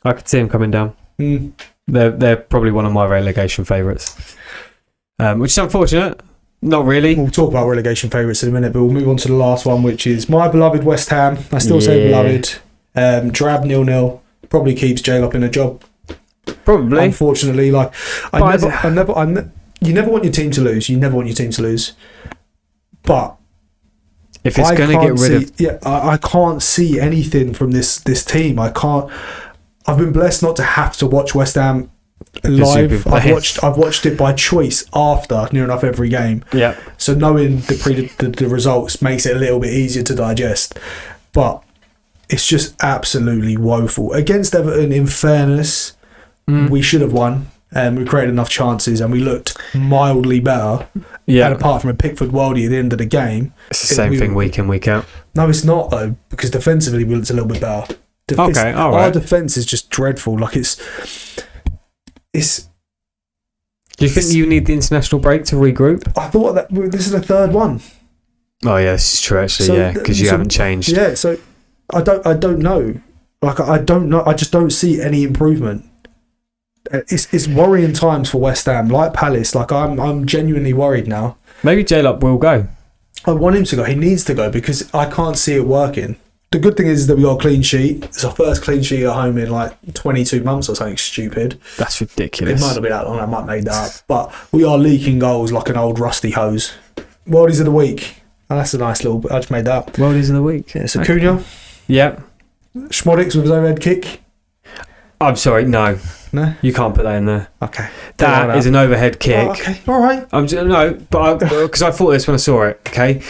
could see him coming down. They're probably one of my relegation favourites. Which is unfortunate. Not really. We'll talk about relegation favourites in a minute, but we'll move on to the last one, which is my beloved West Ham. I still say beloved. Drab 0-0. Probably keeps J-Lop in a job. Probably. Unfortunately, you never want your team to lose. You never want your team to lose. But if it's going to get rid of... Yeah, I can't see anything from this team. I can't... I've been blessed not to have to watch West Ham live. I've watched it by choice after near enough every game. Yeah. So knowing the results makes it a little bit easier to digest. But it's just absolutely woeful. Against Everton, in fairness, we should have won. We created enough chances and we looked mildly better. Yeah. And apart from a Pickford worldie at the end of the game. It's the same thing week in, week out. No, it's not though, because defensively we looked a little bit better. Okay, all right. Our defence is just dreadful. Like, it's... Do you think you need the international break to regroup? I thought that this is the third one. Oh yeah, this is true actually. Because you haven't changed. Yeah, so I don't know. Like, I don't know. I just don't see any improvement. It's worrying times for West Ham, like Palace. Like, I'm genuinely worried now. Maybe J-Lop will go. I want him to go. He needs to go because I can't see it working. the good thing is that we got a clean sheet. It's our first clean sheet at home in like 22 months or something stupid. That's ridiculous. It might not be that long. I might make that up. But we are leaking goals like an old rusty hose. Worldies of the week. Oh, that's a nice little. I just made that up. Worldies of the week. Yeah, so Cunha. Yeah. Schmodix with his overhead kick. I'm sorry, no. No? You can't put that in there. Okay. That is an overhead kick. Oh, okay. All right. Because I thought this when I saw it, okay?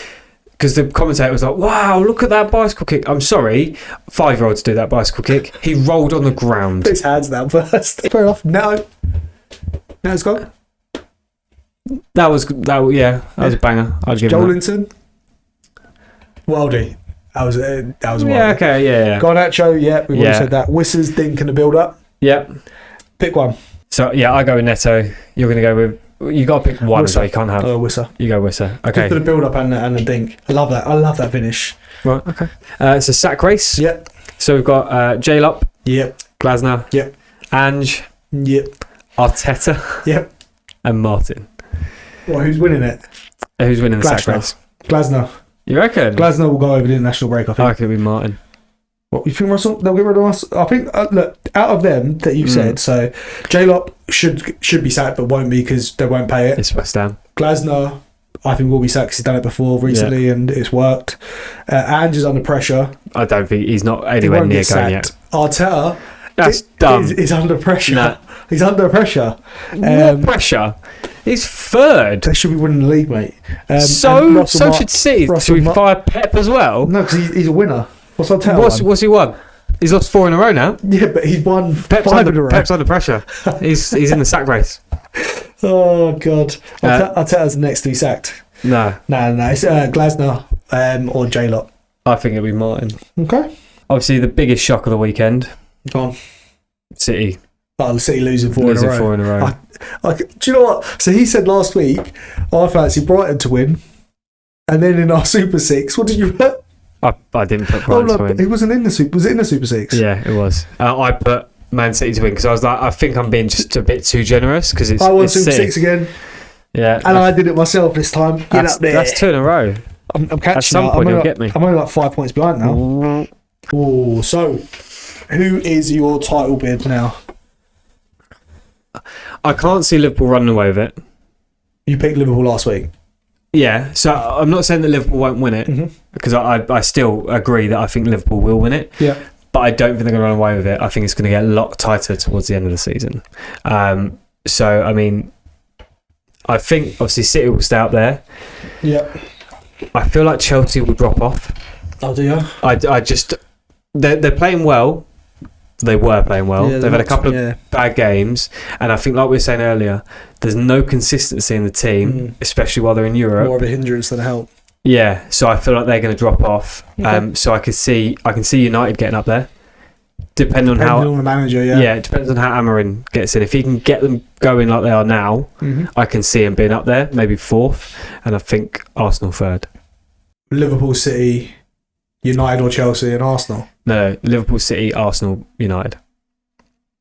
Because the commentator was like, wow, look at that bicycle kick. I'm sorry, 5-year-olds do that bicycle kick. He rolled on the ground. Put his hands down first. Fair enough. No. It's gone. That was a banger. I'd give him Jolinton. Worldie. That was Worldie. Yeah, okay, yeah. Garnacho, yeah, we've already said that. Whisters, Dink in the build-up. Yep. Pick one. So, yeah, I go with Neto. You're going to go with... You got to pick one, so you can't have... Whisser. You go Whisser. Okay. Just for the build-up and the Dink. I love that. I love that finish. Right, okay. It's a sack race. Yep. So we've got J-Lop. Yep. Glasner. Yep. Ange. Yep. Arteta. Yep. And Martin. Well, who's winning it? Who's winning the sack race? Glasner. You reckon? Glasner will go over the international break, I think. I reckon it'll be Martin. What, you think Russell? They'll get rid of Russell? I think, look, out of them that you've said, so J-Lop should be sacked, but won't be because they won't pay it. It's West Ham. Glasner, I think, will be sacked because he's done it before recently and it's worked. Ange is under pressure. I don't think he's not anywhere near going yet. Arteta, that's dumb. He's under pressure. Nah. He's under pressure. What pressure? He's third. They should be winning the league, mate. So should City. Should we fire Pep as well? No, because he's a winner. What's Arteta? What's he won? He's lost 4 in a row now. Yeah, but he's won Pep's 5 in a row. Pep's under pressure. He's in the sack race. Oh, God. Arteta's next to be sacked. No. It's Glasner or J-Lot. I think it'll be Martin. Okay. Obviously, the biggest shock of the weekend. Go on. City. Oh, City losing 4 in a row. Do you know what? So he said last week, I fancy Brighton to win. And then in our Super 6, what did you put? I didn't put Brighton to win. It wasn't in the Super. Was it in the Super 6? Yeah, it was. I put Man City to win because I was like, I think I'm being just a bit too generous because I won Super 6 again. Yeah. And I did it myself this time. Get up there. That's 2 in a row. I'm catching At some point, you'll get me. I'm only like 5 points behind now. Oh, so who is your title bid now? I can't see Liverpool running away with it. You picked Liverpool last week. Yeah, so I'm not saying that Liverpool won't win it because I still agree that I think Liverpool will win it. Yeah, but I don't think they're going to run away with it. I think it's going to get a lot tighter towards the end of the season. So I mean, I think obviously City will stay up there. Yeah, I feel like Chelsea will drop off. Oh, do you? I just they're playing well. They were playing well. Yeah, they've had a couple of bad games, and I think, like we were saying earlier, there's no consistency in the team, especially while they're in Europe. More of a hindrance than a help. Yeah, so I feel like they're going to drop off. Okay. So I can see United getting up there, depending on the manager. Yeah, it depends on how Amarin gets in. If he can get them going like they are now, I can see him being up there, maybe 4th, and I think Arsenal 3rd. Liverpool, City, United, or Chelsea and Arsenal. No, Liverpool, City, Arsenal, United.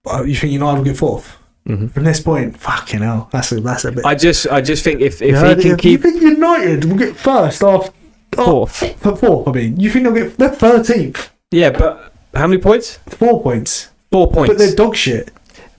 You think United will get 4th? From this point, fucking hell, that's a bit. I just think if he can keep. You think United will get first after 4th? 4th, I mean, you think they're 13th? Yeah, but how many points? 4 points. 4 points. But they're dog shit.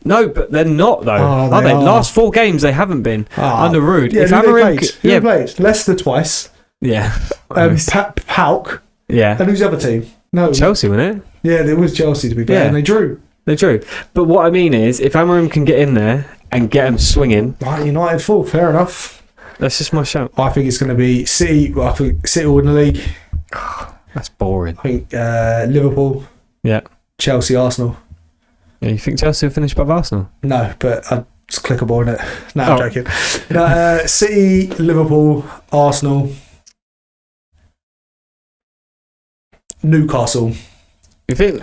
No, but they're not though. Are they? Last 4 games they haven't been under Ruuds. Yeah, who played? Leicester twice. Yeah. Pauk. Yeah. And who's the other team? No, Chelsea, wasn't it? Yeah, there was Chelsea to be fair, and they drew. But what I mean is, if Amarim can get in there and get them swinging... Right, United 4th, fair enough. That's just my shout. I think it's going to be City. I think City will win the league. That's boring. I think Liverpool. Yeah. Chelsea, Arsenal. Yeah, you think Chelsea will finish above Arsenal? No, but it's clickable, isn't it? No, I'm joking. No, City, Liverpool, Arsenal, Newcastle. You think?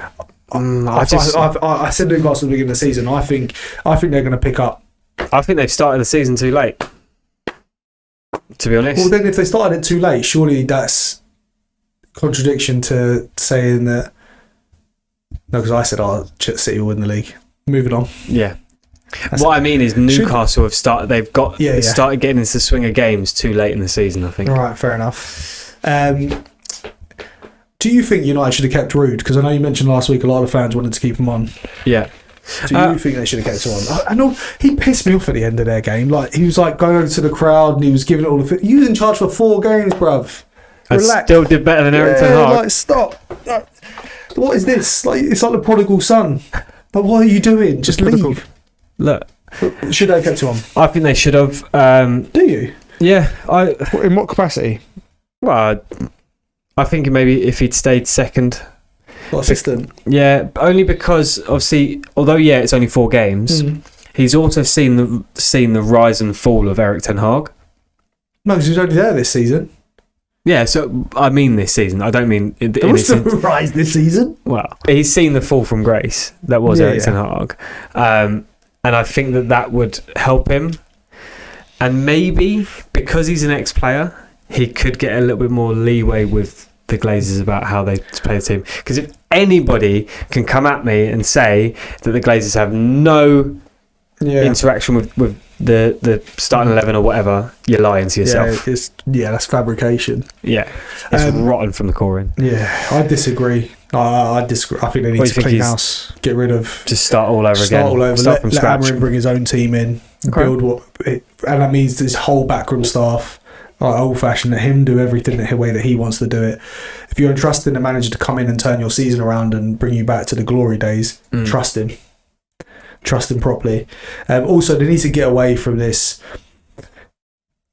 I said Newcastle at the beginning of the season. I think they're going to pick up. I think they've started the season too late. To be honest. Well, then if they started it too late, surely that's contradiction to saying that. No, because I said City will win the league. Moving on. Yeah. What I mean is Newcastle have started. They've started getting into the swing of games too late in the season. I think. All right, fair enough. Do you think United should have kept Ruud? Because I know you mentioned last week a lot of fans wanted to keep him on. Yeah. Do you think they should have kept him on? I know he pissed me off at the end of their game. Like, he was like going over to the crowd and he was giving it all the. You was in charge for 4 games, bruv. Relax. I still did better than Eric Ten Hag. Like, stop. What is this? Like, it's like the prodigal son. But what are you doing? Just leave. Look. Should they have kept him on? I think they should have. Do you? Yeah. In what capacity? Well, I think maybe if he'd stayed second. What, assistant? Yeah, only because obviously, although it's only 4 games, he's also seen the rise and fall of Eric Ten Hag. No, because he was only there this season. Yeah, so I mean this season. I don't mean there was no rise this season. Well, he's seen the fall from grace. That was Eric Ten Hag, and I think that would help him. And maybe because he's an ex-player, he could get a little bit more leeway with the Glazers about how they play the team. Because if anybody can come at me and say that the Glazers have no interaction with the starting 11 or whatever, you're lying to yourself. That's fabrication. Yeah, it's rotten from the core in. Yeah, I disagree. I disagree. I think they need to clean house, get rid of, just start all over again. Start from scratch. Let Amarim bring his own team in, build and that means this whole backroom staff. Like old fashioned, let him do everything the way that he wants to do it. If you're entrusting a manager to come in and turn your season around and bring you back to the glory days, trust him. Trust him properly. Also, they need to get away from this.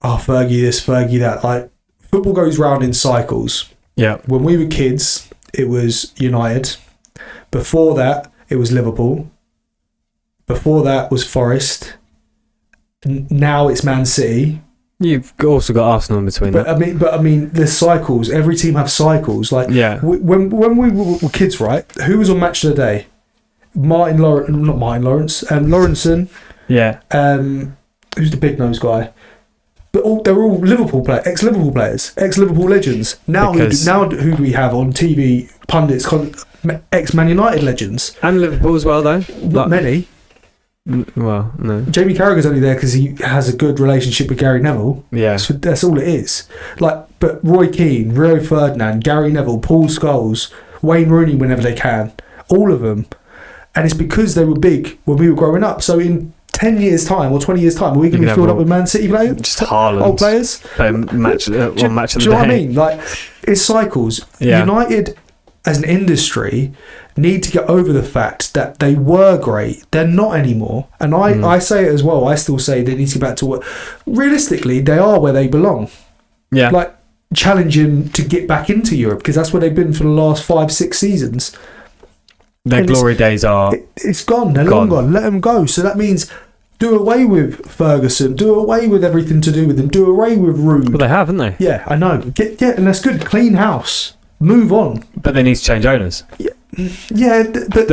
Fergie this, Fergie that. Like, football goes round in cycles. Yeah. When we were kids, it was United. Before that, it was Liverpool. Before that was Forest. Now it's Man City. You've also got Arsenal in between. But I mean, there's cycles. Every team have cycles. Like, when we were kids, right? Who was on Match of the Day? Lawrenson. Yeah. Who's the big nose guy? But they're all Liverpool players, ex-Liverpool players, ex-Liverpool legends. Now who do we have on TV pundits? Ex-Man United legends and Liverpool as well, though. Not many. Well, no. Jamie Carragher's only there because he has a good relationship with Gary Neville. Yeah, so that's all it is. But Roy Keane, Rio Ferdinand, Gary Neville, Paul Scholes, Wayne Rooney, whenever they can, all of them, and it's because they were big when we were growing up. So in 10 years' time or 20 years' time, are we going to be filled up with Man City players? Just Haaland. Old players? Match of the do you know what I mean? Like, it's cycles. Yeah. United, as an industry, need to get over the fact that they were great. They're not anymore. And I say it as well. I still say they need to get back to what... Realistically, they are where they belong. Yeah. Like, challenging to get back into Europe, because that's where they've been for the last 5-6 seasons. Their glory days are... It's gone. They're long gone. Let them go. So that means... do away with Ferguson. Do away with everything to do with them. Do away with Ruud. Well, they have, haven't they? Yeah, I know. And that's good. Clean house. Move on. But they need to change owners. Yeah, but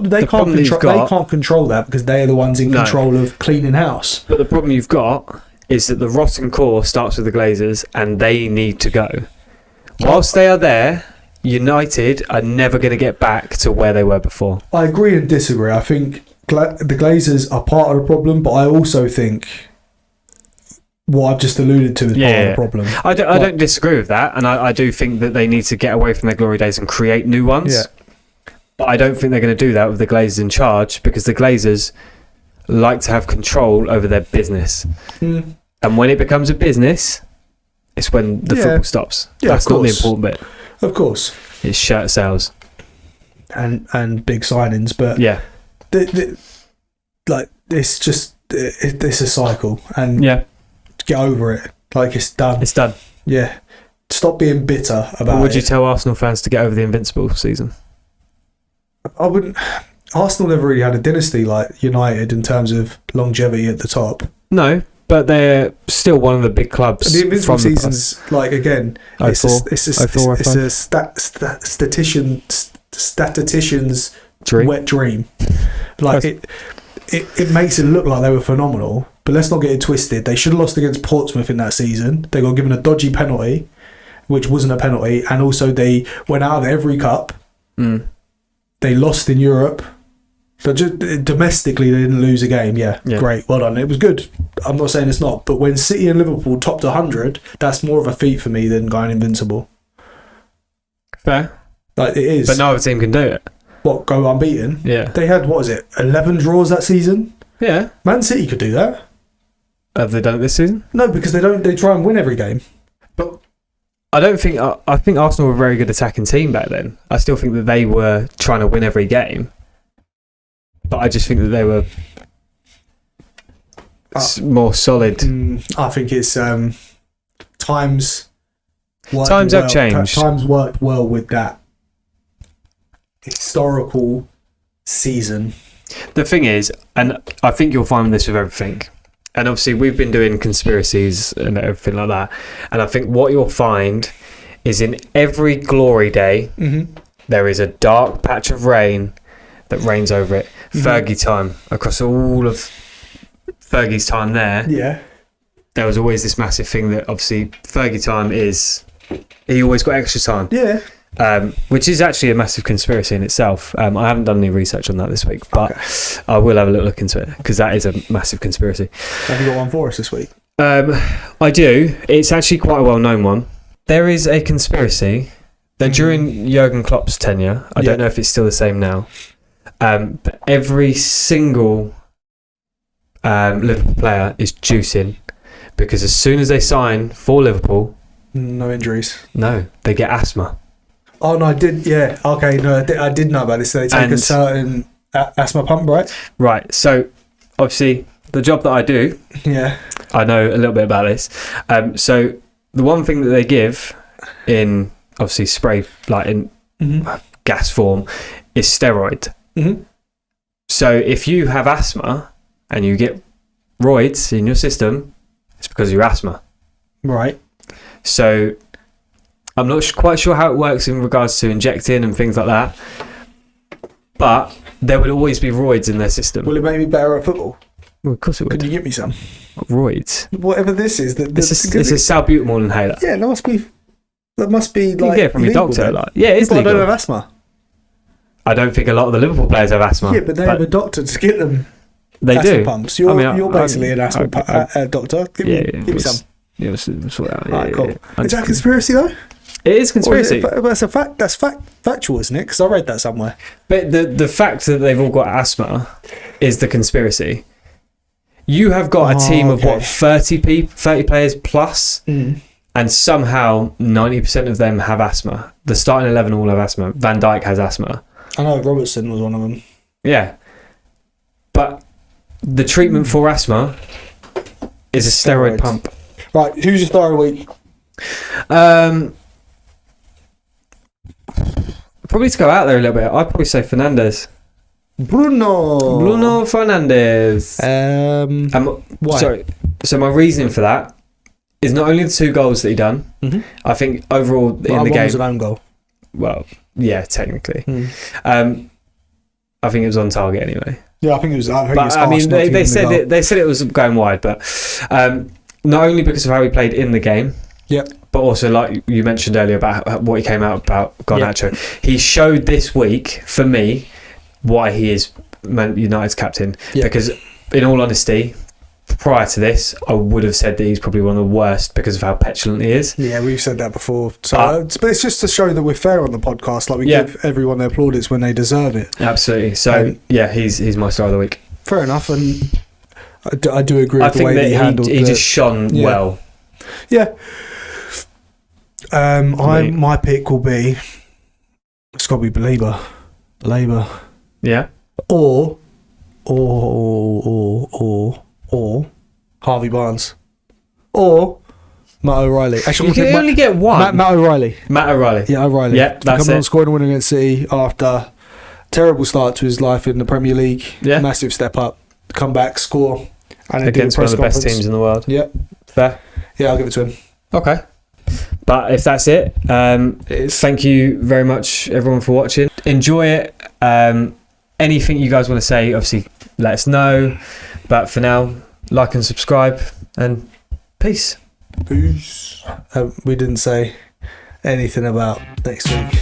they can't control that because they are the ones in control of cleaning house. But the problem you've got is that the rotten core starts with the Glazers and they need to go. Whilst they are there, United are never going to get back to where they were before. I agree and disagree. I think the Glazers are part of the problem, but I also think what I've just alluded to is part of the problem. I don't disagree with that, and I do think that they need to get away from their glory days and create new ones. Yeah. But I don't think they're going to do that with the Glazers in charge, because the Glazers like to have control over their business. And when it becomes a business, it's when the football stops. Yeah, that's not the important bit. Of course. It's shirt sales. And big signings, but it's just it's a cycle, and get over it. Like, it's done. It's done. Yeah. Stop being bitter about it. Would you tell Arsenal fans to get over the Invincible season? I wouldn't. Arsenal never really had a dynasty like United in terms of longevity at the top. No, but they're still one of the big clubs. The Invincible season's like, again, it's a statistician's dream. Wet dream. Like, it makes it look like they were phenomenal, but let's not get it twisted. They should have lost against Portsmouth in that season. They got given a dodgy penalty, which wasn't a penalty, and also they went out of every cup. They lost in Europe. So just domestically, they didn't lose a game. Yeah, great, well done. It was good. I'm not saying it's not, but when City and Liverpool topped 100, that's more of a feat for me than going invincible. Fair. Like, it is. But no other team can do it. What, go unbeaten? Yeah. They had, 11 draws that season? Yeah. Man City could do that. Have they done it this season? No, because they try and win every game. But I don't think... I think Arsenal were a very good attacking team back then. I still think that they were trying to win every game. But I just think that they were more solid. I think it's times have changed. Times worked well with that historical season. The thing is, and I think you'll find this with everything, and obviously we've been doing conspiracies and everything like that, and I think what you'll find is in every glory day, there is a dark patch of rain that reigns over it. Fergie time, across all of Fergie's time there, there was always this massive thing that obviously Fergie time is, he always got extra time. Yeah. Which is actually a massive conspiracy in itself. I haven't done any research on that this week, but I will have a little look into it because that is a massive conspiracy. Have you got one for us this week? I do. It's actually quite a well-known one. There is a conspiracy that during Jurgen Klopp's tenure, I don't know if it's still the same now, but every single Liverpool player is juicing because as soon as they sign for Liverpool, no injuries. No, they get asthma. Oh no, I did. Yeah, okay. No, I did know about this. They take a certain asthma pump, right? Right. So obviously, the job that I do, I know a little bit about this. So the one thing that they give in obviously spray, like in gas form, is steroid. So if you have asthma and you get roids in your system, it's because of your asthma. Right. So I'm not quite sure how it works in regards to injecting and things like that, but there would always be roids in their system. Will it make me better at football? Well, of course it would. Could you get me some? Roids? Whatever this is. It's a salbutamol inhaler. Yeah, that must be like... You can get it from your doctor. Like, yeah, it's legal. I don't have asthma. I don't think a lot of the Liverpool players have asthma. Yeah, but they have a doctor to get them. They asthma do. Pumps. You're basically an asthma doctor. Give me some. Yeah, we'll sort that out. Alright, cool. Is that a conspiracy though? It is conspiracy. That's a fact. That's factual, isn't it? Because I read that somewhere. But the fact that they've all got asthma is the conspiracy. You have got a team of 30 players plus, and somehow 90% of them have asthma. The starting 11 all have asthma. Van Dijk has asthma. I know Robertson was one of them. Yeah, but the treatment for asthma is a steroid pump. Right, who's your star of the week? Probably to go out there a little bit, I'd probably say Fernandes. Bruno Fernandes. Why? Sorry. So my reasoning for that is not only the 2 goals that he done. I think overall in the game, one was an own goal. Well, yeah, technically. I think it was on target anyway. Yeah, I think it was. They said it was going wide, but not only because of how he played in the game. Yep. But also, like you mentioned earlier about what he came out about Garnacho, he showed this week for me why he is Man United's captain. Because, in all honesty, prior to this, I would have said that he's probably one of the worst because of how petulant he is. Yeah, we've said that before. So, but it's just to show that we're fair on the podcast. Like we give everyone their plaudits when they deserve it. Absolutely. So he's my star of the week. Fair enough, and I do agree with the way that he handled it. He just shone well. Yeah. My pick will be. It's got to be Belieber. Yeah. Or Harvey Barnes. Or Matt O'Reilly. Actually, you can only get one. Matt O'Reilly. Yeah, O'Reilly. Yeah, that's coming on scoring a win against City after a terrible start to his life in the Premier League. Yeah. Massive step up. Come back, score. And against one of the best teams in the world. Yeah. Fair. Yeah, I'll give it to him. Okay. But if that's it, thank you very much, everyone, for watching. Enjoy it. Anything you guys want to say, obviously, let us know. But for now, like and subscribe, and peace. We didn't say anything about next week.